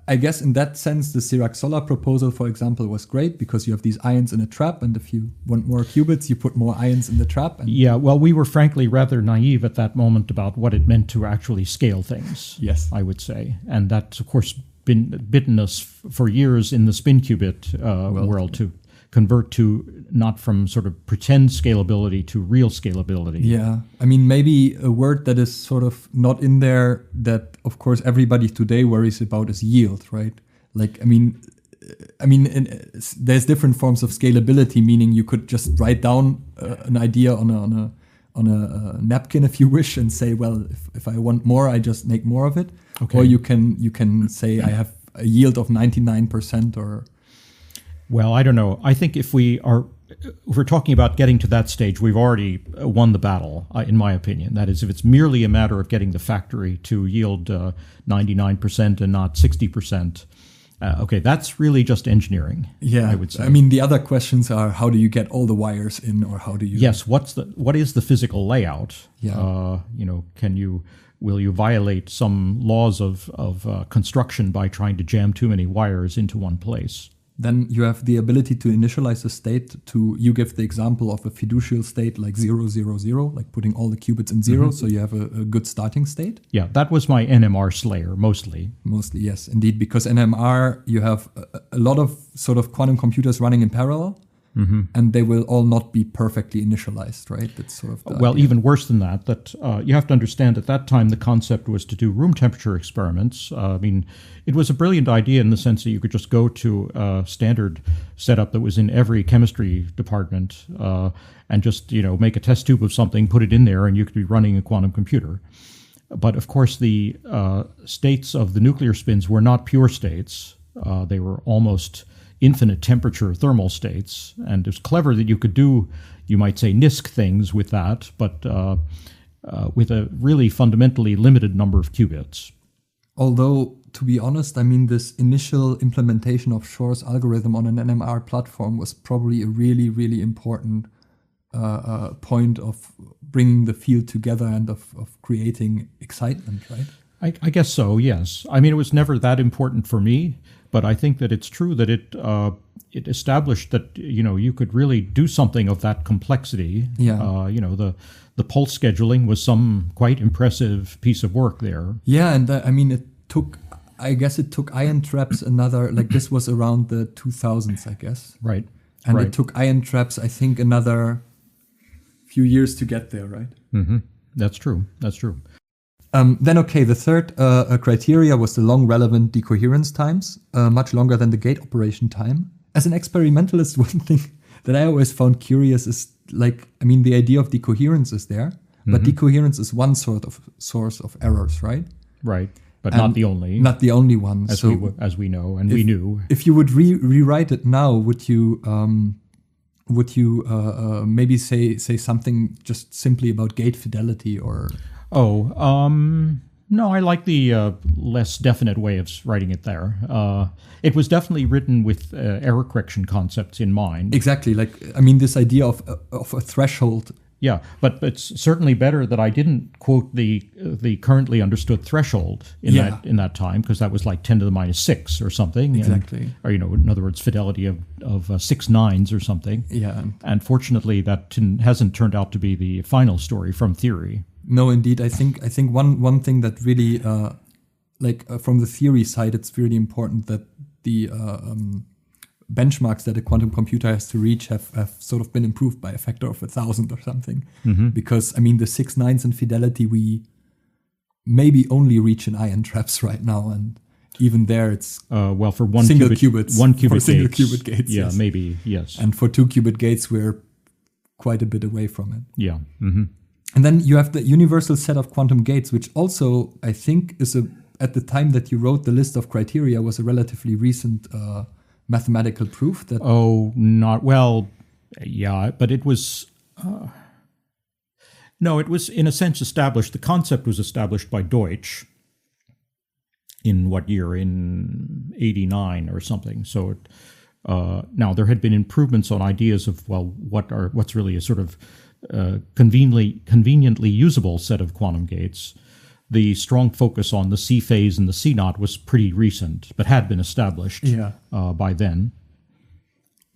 Speaker 1: I guess in that sense, the Sirac-Sola proposal, for example, was great because you have these ions in a trap, and if you want more qubits, you put more ions in the trap.
Speaker 2: Yeah, well, we were frankly rather naive at that moment about what it meant to actually scale things,
Speaker 1: yes,
Speaker 2: I would say. And that's, of course, bitten us for years in the spin qubit world to convert to not from sort of pretend scalability to real scalability.
Speaker 1: Yeah, I mean, maybe a word that is sort of not in there that, of course, everybody today worries about is yield, right? Like, I mean, there's different forms of scalability, meaning you could just write down an idea on a napkin if you wish and say, well, if I want more, I just make more of it.
Speaker 2: Okay.
Speaker 1: Or you can say I have a yield of 99% or.
Speaker 2: Well, I don't know. I think if we're talking about getting to that stage, we've already won the battle, in my opinion. That is, if it's merely a matter of getting the factory to yield 99% and not 60%, okay, that's really just engineering.
Speaker 1: Yeah,
Speaker 2: I would say.
Speaker 1: I mean, the other questions are, how do you get all the wires in, or how do you?
Speaker 2: Yes, what is the physical layout?
Speaker 1: Yeah.
Speaker 2: Will you violate some laws of construction by trying to jam too many wires into one place?
Speaker 1: Then you have the ability to initialize a state you give the example of a fiducial state like 0, 0, 0, like putting all the qubits in 0, so you have a good starting state.
Speaker 2: Yeah, that was my NMR slayer, mostly.
Speaker 1: Mostly, yes, indeed, because NMR, you have a lot of sort of quantum computers running in parallel, and they will all not be perfectly initialized, right? That's sort of the idea.
Speaker 2: Even worse than that you have to understand at that time the concept was to do room temperature experiments. I mean, it was a brilliant idea in the sense that you could just go to a standard setup that was in every chemistry department and just, make a test tube of something, put it in there, and you could be running a quantum computer. But of course, the states of the nuclear spins were not pure states. They were almost infinite temperature thermal states, and it's clever that you could do, you might say, NISQ things with that, but with a really fundamentally limited number of qubits.
Speaker 1: Although, to be honest, I mean, this initial implementation of Shor's algorithm on an NMR platform was probably a really, really important point of bringing the field together and of creating excitement, right?
Speaker 2: I guess so, yes. I mean, it was never that important for me, but I think that it's true that it established that, you could really do something of that complexity.
Speaker 1: Yeah.
Speaker 2: The pulse scheduling was some quite impressive piece of work there.
Speaker 1: Yeah, and it took ion traps this was around the 2000s, I guess.
Speaker 2: Right.
Speaker 1: And it took ion traps, I think, another few years to get there, right?
Speaker 2: Mm-hmm. That's true.
Speaker 1: The third criteria was the long relevant decoherence times, much longer than the gate operation time. As an experimentalist, one thing that I always found curious is, the idea of decoherence is there, but decoherence is one sort of source of errors, right?
Speaker 2: Right, but not the only.
Speaker 1: Not the only one.
Speaker 2: As we know, and we knew.
Speaker 1: If you would rewrite it now, would you maybe say something just simply about gate fidelity or?
Speaker 2: No, I like the less definite way of writing it there. It was definitely written with error correction concepts in mind.
Speaker 1: Exactly. This idea of a threshold.
Speaker 2: Yeah, but it's certainly better that I didn't quote the currently understood threshold in that time, because that was like 10 to the minus 6 or something.
Speaker 1: Exactly.
Speaker 2: Or in other words, fidelity of 6 nines or something.
Speaker 1: Yeah.
Speaker 2: And fortunately, that hasn't turned out to be the final story from theory.
Speaker 1: No, indeed. I think one thing that really, from the theory side, it's really important that the benchmarks that a quantum computer has to reach have sort of been improved by a factor of 1,000 or something.
Speaker 2: Mm-hmm.
Speaker 1: Because, the 6 nines in fidelity, we maybe only reach in ion traps right now. And even there it's
Speaker 2: for one
Speaker 1: single
Speaker 2: qubit,
Speaker 1: qubits.
Speaker 2: one qubit
Speaker 1: For single
Speaker 2: gates.
Speaker 1: qubit gates.
Speaker 2: Yeah,
Speaker 1: yes.
Speaker 2: maybe, yes.
Speaker 1: And for 2 qubit gates, we're quite a bit away from it.
Speaker 2: Yeah. Mm-hmm.
Speaker 1: And then you have the universal set of quantum gates, which also, I think, at the time that you wrote the list of criteria, was a relatively recent mathematical proof that.
Speaker 2: Yeah, but it was. No, it was in a sense established. The concept was established by Deutsch. In what year? In 89 or something. So now there had been improvements on ideas of what's really a sort of conveniently usable set of quantum gates. The strong focus on the C phase and the C naught was pretty recent, but had been established by then.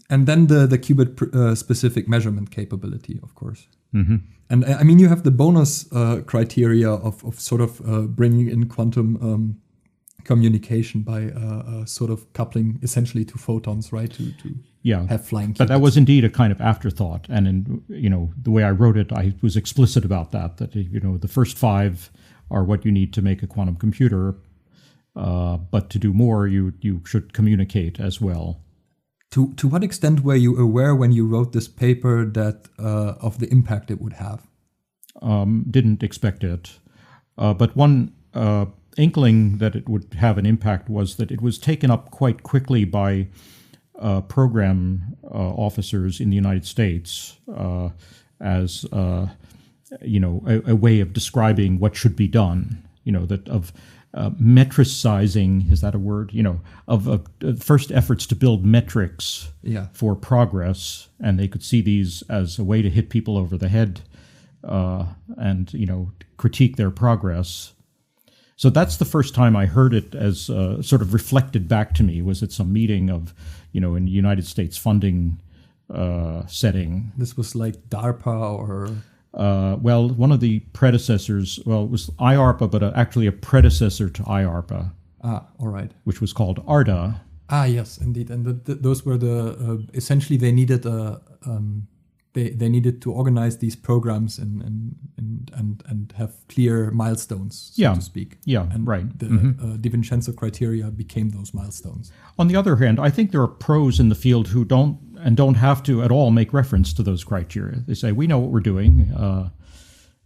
Speaker 1: And then the qubit specific measurement capability, of course.
Speaker 2: Mm-hmm.
Speaker 1: And I mean, you have the bonus criteria of sort of bringing in quantum communication by sort of coupling essentially two photons, right? To have flying qubits.
Speaker 2: But that was indeed a kind of afterthought. And the way I wrote it, I was explicit about that the first 5 are what you need to make a quantum computer. But to do more, you should communicate as well.
Speaker 1: To what extent were you aware when you wrote this paper that of the impact it would have?
Speaker 2: Didn't expect it. But one inkling that it would have an impact was that it was taken up quite quickly by program officers in the United States as a way of describing what should be done. Metricizing, is that a word? Of first efforts to build metrics for progress, and they could see these as a way to hit people over the head and critique their progress. So that's the first time I heard it as sort of reflected back to me, was at some meeting of, in the United States funding setting.
Speaker 1: This was like DARPA or...
Speaker 2: one of the predecessors, it was IARPA, but actually a predecessor to IARPA.
Speaker 1: Ah, all right.
Speaker 2: Which was called ARDA.
Speaker 1: Ah, yes, indeed. And those were essentially they needed they needed to organize these programs and have clear milestones, so to speak.
Speaker 2: Yeah,
Speaker 1: and
Speaker 2: right.
Speaker 1: The DiVincenzo criteria became those milestones.
Speaker 2: On the other hand, I think there are pros in the field who don't have to at all make reference to those criteria. They say, we know what we're doing,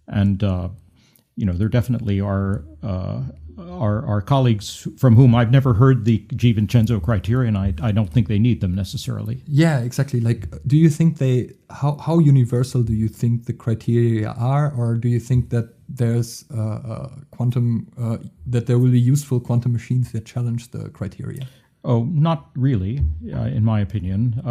Speaker 2: there definitely are colleagues from whom I've never heard the DiVincenzo criteria, and I don't think they need them necessarily.
Speaker 1: Yeah, exactly. Like, do you think how universal do you think the criteria are, or do you think that there's that there will be useful quantum machines that challenge the criteria?
Speaker 2: Oh, not really, in my opinion.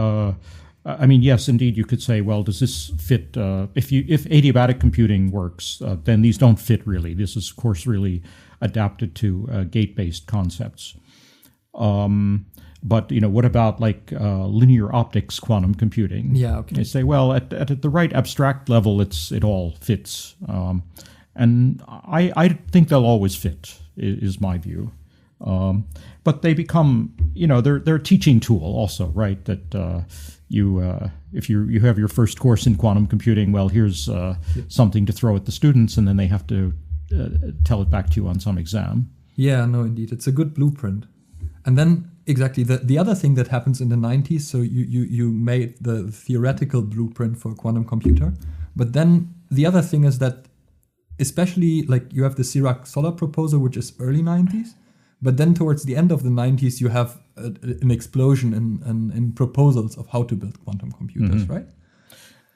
Speaker 2: Yes, indeed, you could say, well, does this fit? If adiabatic computing works, then these don't fit really. This is, of course, really adapted to gate-based concepts. But what about linear optics quantum computing?
Speaker 1: Yeah, okay.
Speaker 2: You say, well, at the right abstract level, it all fits, and I think they'll always fit. Is my view. But they become, they're a teaching tool also, right? That if you have your first course in quantum computing, well, here's something to throw at the students, and then they have to tell it back to you on some exam.
Speaker 1: Yeah, no, indeed, it's a good blueprint. And then exactly the other thing that happens in the 90s. So you made the theoretical blueprint for a quantum computer, but then the other thing is that, especially you have the Sirac-Solar proposal, which is early 90s. But then towards the end of the 90s, you have an explosion in proposals of how to build quantum computers, right?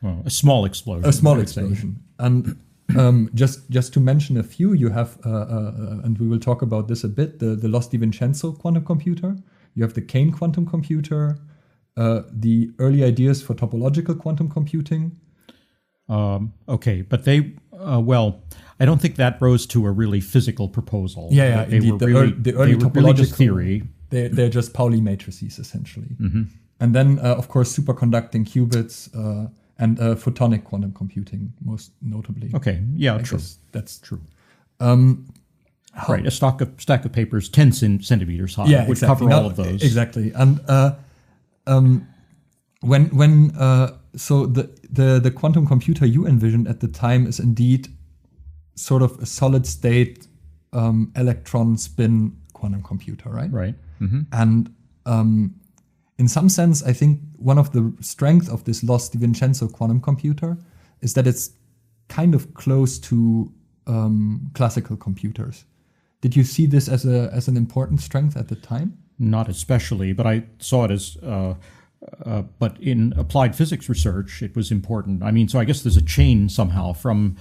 Speaker 2: Well, a small explosion.
Speaker 1: A small explosion. And just to mention a few, you have, and we will talk about this a bit, the Loss-DiVincenzo quantum computer. You have the Kane quantum computer, the early ideas for topological quantum computing.
Speaker 2: Okay, but they, I don't think that rose to a really physical proposal.
Speaker 1: Yeah, indeed. The early topological
Speaker 2: really just theory.
Speaker 1: They're just Pauli matrices, essentially.
Speaker 2: Mm-hmm.
Speaker 1: And then, of course, superconducting qubits and photonic quantum computing, most notably.
Speaker 2: Okay, yeah, true.
Speaker 1: That's true.
Speaker 2: Right, a stack of papers 10 centimeters high would cover all of those.
Speaker 1: Exactly. And so the quantum computer you envisioned at the time is indeed sort of a solid state electron spin quantum computer, right?
Speaker 2: Right.
Speaker 1: And in some sense, I think one of the strengths of this Loss-DiVincenzo quantum computer is that it's kind of close to classical computers. Did you see this as an important strength at the time?
Speaker 2: Not especially, but I saw it as. But in applied physics research, it was important. I mean, so I guess there's a chain somehow from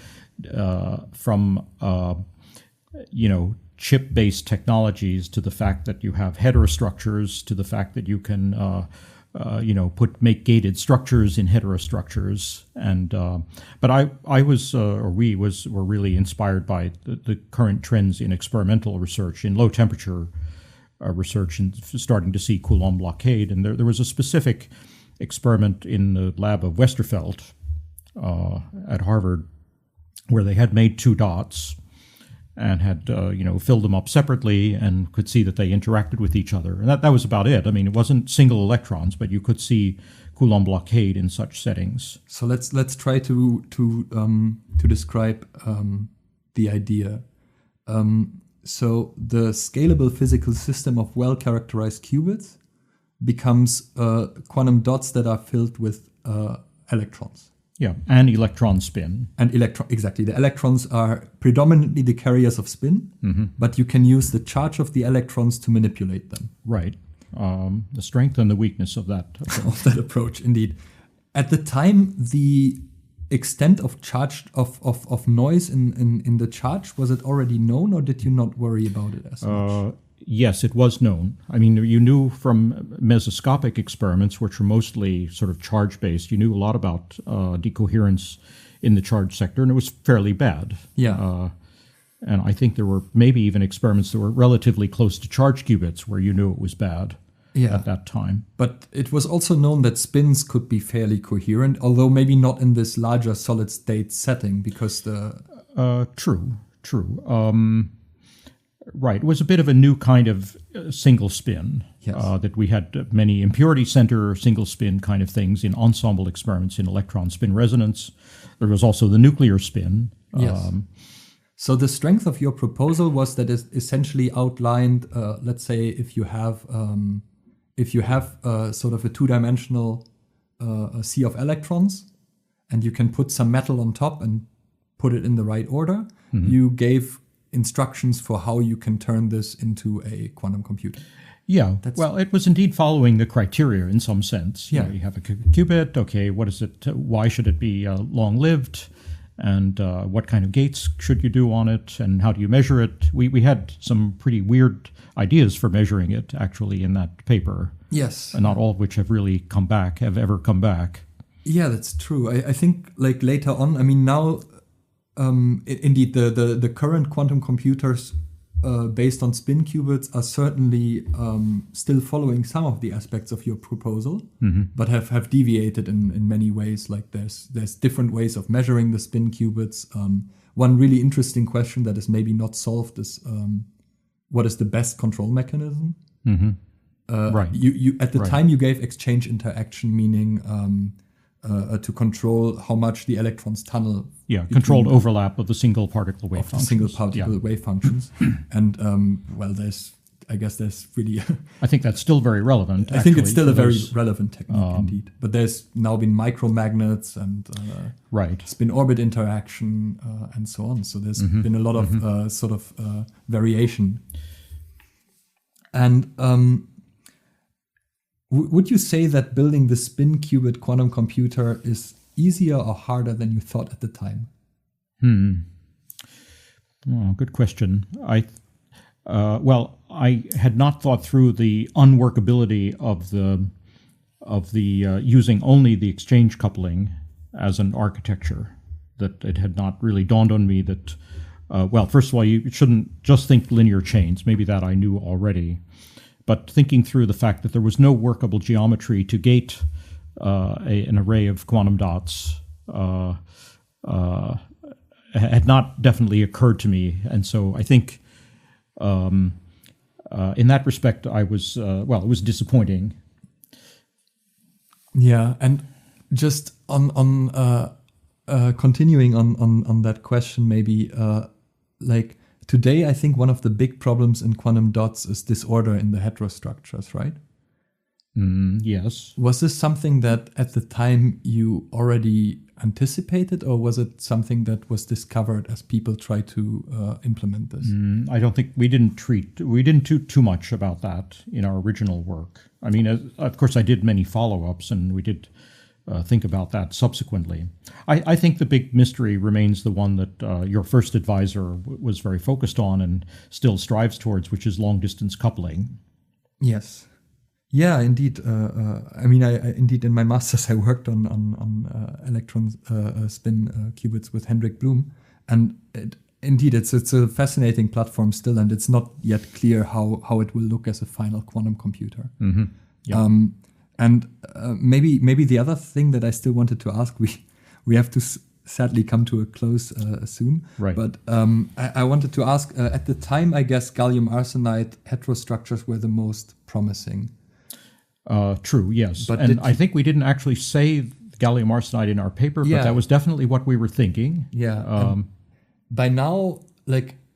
Speaker 2: chip-based technologies to the fact that you have heterostructures, to the fact that you can make gated structures in heterostructures. And but we were really inspired by the current trends in experimental research in low temperature research, and starting to see Coulomb blockade. And there was a specific experiment in the lab of Westerfeld at Harvard where they had made two dots and had filled them up separately and could see that they interacted with each other. And that was about it. I mean, it wasn't single electrons, but you could see Coulomb blockade in such settings.
Speaker 1: So let's try to describe the idea. So the scalable physical system of well-characterized qubits becomes quantum dots that are filled with electrons.
Speaker 2: Yeah, and electron spin.
Speaker 1: And exactly. The electrons are predominantly the carriers of spin, but you can use the charge of the electrons to manipulate them.
Speaker 2: Right. The strength and the weakness of that approach.
Speaker 1: Of that approach, indeed. At the time, the extent of charge of noise in the charge, was it already known, or did you not worry about it as much?
Speaker 2: Yes, it was known. I mean, you knew from mesoscopic experiments, which were mostly sort of charge-based, you knew a lot about decoherence in the charge sector, and it was fairly bad.
Speaker 1: Yeah.
Speaker 2: And I think there were maybe even experiments that were relatively close to charge qubits where you knew it was bad at that time.
Speaker 1: But it was also known that spins could be fairly coherent, although maybe not in this larger solid-state setting, because the...
Speaker 2: True. Right. It was a bit of a new kind of single spin, that we had many impurity center single spin kind of things in ensemble experiments in electron spin resonance. There was also the nuclear spin.
Speaker 1: Yes. So the strength of your proposal was that it essentially outlined, let's say, if you have sort of a two-dimensional sea of electrons, and you can put some metal on top and put it in the right order, you gave instructions for how you can turn this into a quantum computer.
Speaker 2: Yeah, well, it was indeed following the criteria in some sense. You have a qubit, okay, what is it? Why should it be long-lived? And what kind of gates should you do on it? And how do you measure it? We had some pretty weird ideas for measuring it, actually, in that paper.
Speaker 1: Yes.
Speaker 2: And not all of which have ever come back.
Speaker 1: Yeah, that's true. I think, like, later on, I mean, now... indeed, the current quantum computers based on spin qubits are certainly still following some of the aspects of your proposal, but have deviated in many ways. Like there's different ways of measuring the spin qubits. One really interesting question that is maybe not solved is what is the best control mechanism?
Speaker 2: Right.
Speaker 1: You at the time you gave exchange interaction, meaning to control how much the electrons tunnel.
Speaker 2: Yeah, controlled overlap of the single particle wave functions.
Speaker 1: Single particle wave functions. And, I guess there's really...
Speaker 2: I think that's still very relevant.
Speaker 1: I think it's still a very relevant technique, indeed. But there's now been micromagnets and spin-orbit interaction and so on. So there's been a lot of variation. And... would you say that building the spin qubit quantum computer is easier or harder than you thought at the time?
Speaker 2: Good question. I had not thought through the unworkability of the using only the exchange coupling as an architecture. That it had not really dawned on me that. First of all, you shouldn't just think linear chains. Maybe that I knew already. But thinking through the fact that there was no workable geometry to gate an array of quantum dots had not definitely occurred to me. And so I think in that respect, I was, it was disappointing.
Speaker 1: Yeah, and just on continuing on that question, maybe today, I think one of the big problems in quantum dots is disorder in the heterostructures, right?
Speaker 2: Yes.
Speaker 1: Was this something that at the time you already anticipated, or was it something that was discovered as people try to implement this?
Speaker 2: I don't think we didn't do too much about that in our original work. I mean, of course, I did many follow-ups, and we did think about that subsequently. I think the big mystery remains the one that your first advisor was very focused on and still strives towards, which is long-distance coupling.
Speaker 1: Yes. Yeah, indeed. I mean, indeed, in my master's, I worked on electron spin qubits with Hendrik Bloom, and indeed, it's a fascinating platform still, and it's not yet clear how it will look as a final quantum computer.
Speaker 2: Mm-hmm. Yeah.
Speaker 1: And maybe the other thing that I still wanted to ask, we have to sadly come to a close soon.
Speaker 2: Right.
Speaker 1: But I wanted to ask, at the time, I guess gallium arsenide heterostructures were the most promising.
Speaker 2: True, yes.
Speaker 1: But
Speaker 2: and I think we didn't actually say gallium arsenide in our paper, but that was definitely what we were thinking.
Speaker 1: Yeah. By now,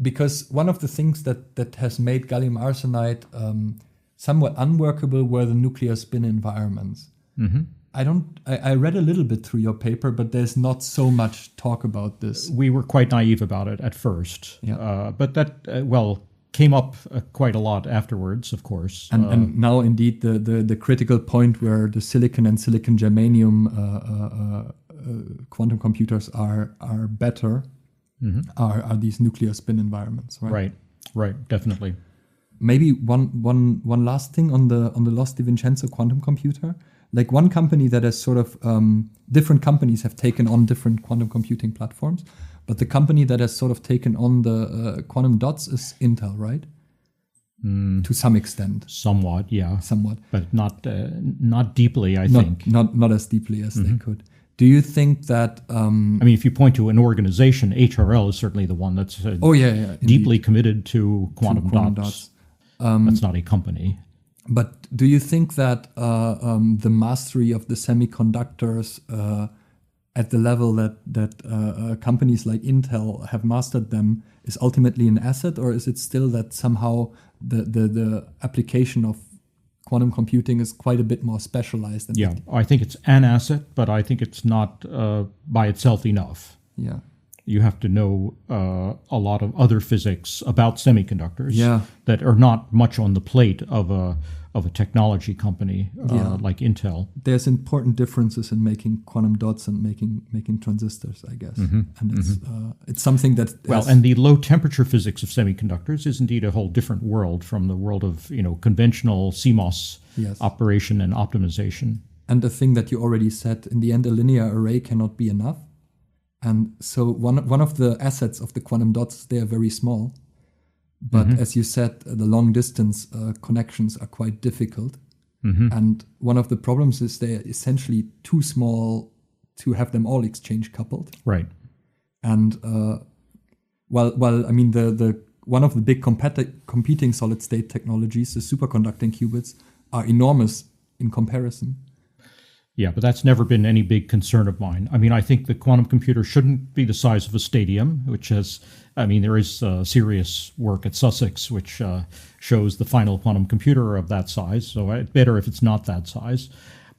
Speaker 1: because one of the things that has made gallium arsenide somewhat unworkable were the nuclear spin environments.
Speaker 2: Mm-hmm.
Speaker 1: I read a little bit through your paper, but there's not so much talk about this.
Speaker 2: We were quite naive about it at first. Yeah. But that, came up quite a lot afterwards, of course.
Speaker 1: And now, indeed, the critical point where the silicon and silicon germanium quantum computers are better are these nuclear spin environments, right?
Speaker 2: Right, definitely.
Speaker 1: Maybe one last thing on the Loss-DiVincenzo quantum computer. Like one company that has sort of different companies have taken on different quantum computing platforms. But the company that has sort of taken on the quantum dots is Intel, right? To some extent.
Speaker 2: Somewhat, yeah.
Speaker 1: Somewhat.
Speaker 2: But not deeply, I think.
Speaker 1: Not as deeply as they could. Do you think that...
Speaker 2: I mean, if you point to an organization, HRL is certainly the one that's deeply committed to quantum dots. That's not a company.
Speaker 1: But do you think that the mastery of the semiconductors... at the level that companies like Intel have mastered them is ultimately an asset, or is it still that somehow the application of quantum computing is quite a bit more specialized?
Speaker 2: I think it's an asset, but I think it's not by itself enough.
Speaker 1: Yeah.
Speaker 2: You have to know a lot of other physics about semiconductors that are not much on the plate of a technology company like Intel. There's
Speaker 1: important differences in making quantum dots and making transistors, I guess. And it's something that...
Speaker 2: and the low temperature physics of semiconductors is indeed a whole different world from the world of conventional CMOS operation and optimization.
Speaker 1: And the thing that you already said, in the end, a linear array cannot be enough. And so one of the assets of the quantum dots, they are very small. But as you said, the long distance connections are quite difficult. And one of the problems is they're essentially too small to have them all exchange coupled.
Speaker 2: Right.
Speaker 1: And I mean, the one of the big competing solid state technologies, the superconducting qubits, are enormous in comparison.
Speaker 2: Yeah, but that's never been any big concern of mine. I mean, I think the quantum computer shouldn't be the size of a stadium, which has, there is serious work at Sussex, which shows the final quantum computer of that size. So it's better if it's not that size.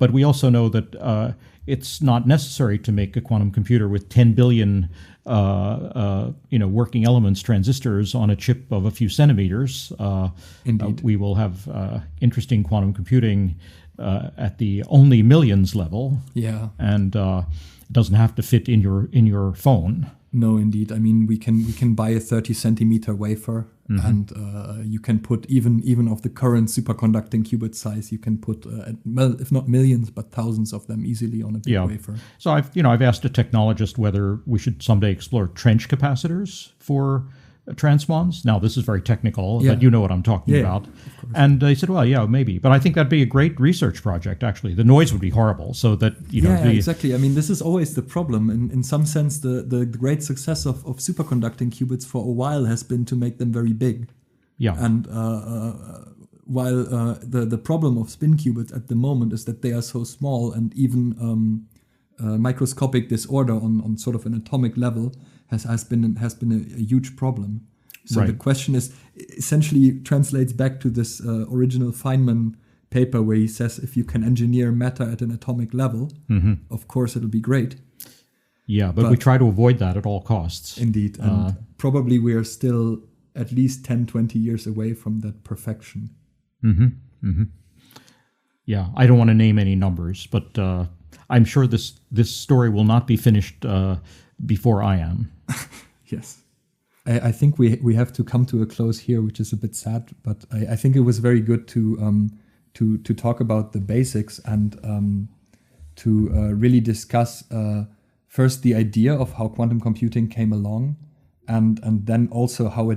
Speaker 2: But we also know that it's not necessary to make a quantum computer with 10 billion, working elements, transistors on a chip of a few centimeters.
Speaker 1: Indeed.
Speaker 2: We will have interesting quantum computing at the only millions level.
Speaker 1: Yeah.
Speaker 2: And it doesn't have to fit in your phone.
Speaker 1: No, indeed. I mean, we can buy a 30 centimeter wafer, and you can put even of the current superconducting qubit size, you can put if not millions but thousands of them easily on a big wafer.
Speaker 2: So I've asked a technologist whether we should someday explore trench capacitors for transmons. Now, this is very technical, but you know what I'm talking about. And they said, well, yeah, maybe. But I think that'd be a great research project, actually. The noise would be horrible, so that,
Speaker 1: exactly. I mean, this is always the problem. In some sense, the great success of superconducting qubits for a while has been to make them very big.
Speaker 2: Yeah.
Speaker 1: And while the problem of spin qubits at the moment is that they are so small, and even microscopic disorder on sort of an atomic level has been a huge problem. So
Speaker 2: Right.
Speaker 1: the question is essentially translates back to this original Feynman paper where he says if you can engineer matter at an atomic level, of course it'll be great.
Speaker 2: Yeah, but we try to avoid that at all costs.
Speaker 1: Indeed. And probably we are still at least 10, 20 years away from that perfection.
Speaker 2: Yeah, I don't want to name any numbers, but I'm sure this story will not be finished before I am.
Speaker 1: Yes. I think we have to come to a close here, which is a bit sad, but I think it was very good to talk about the basics and to really discuss first the idea of how quantum computing came along, and then also how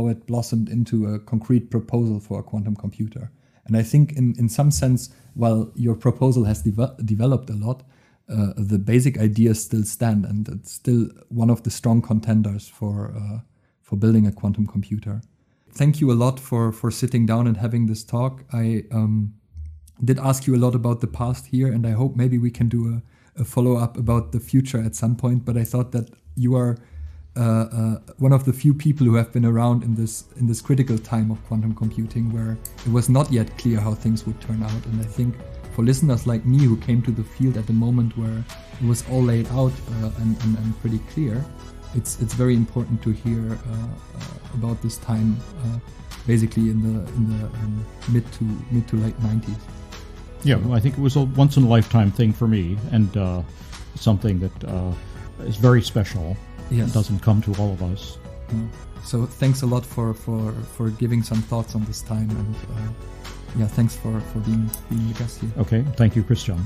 Speaker 1: it blossomed into a concrete proposal for a quantum computer. And I think in some sense, while your proposal has developed a lot, the basic ideas still stand, and it's still one of the strong contenders for building a quantum computer. Thank you a lot for sitting down and having this talk. I did ask you a lot about the past here, and I hope maybe we can do a follow-up about the future at some point, but I thought that you are one of the few people who have been around in this critical time of quantum computing where it was not yet clear how things would turn out. And I think for listeners like me who came to the field at the moment where it was all laid out and pretty clear, it's very important to hear about this time, basically in the mid to late 90s.
Speaker 2: Yeah, well, I think it was a once-in-a-lifetime thing for me, and something that is very special.
Speaker 1: Yes.
Speaker 2: It doesn't come to all of us.
Speaker 1: So thanks a lot for giving some thoughts on this time, and thanks for being a guest here.
Speaker 2: Okay, thank you, Christian.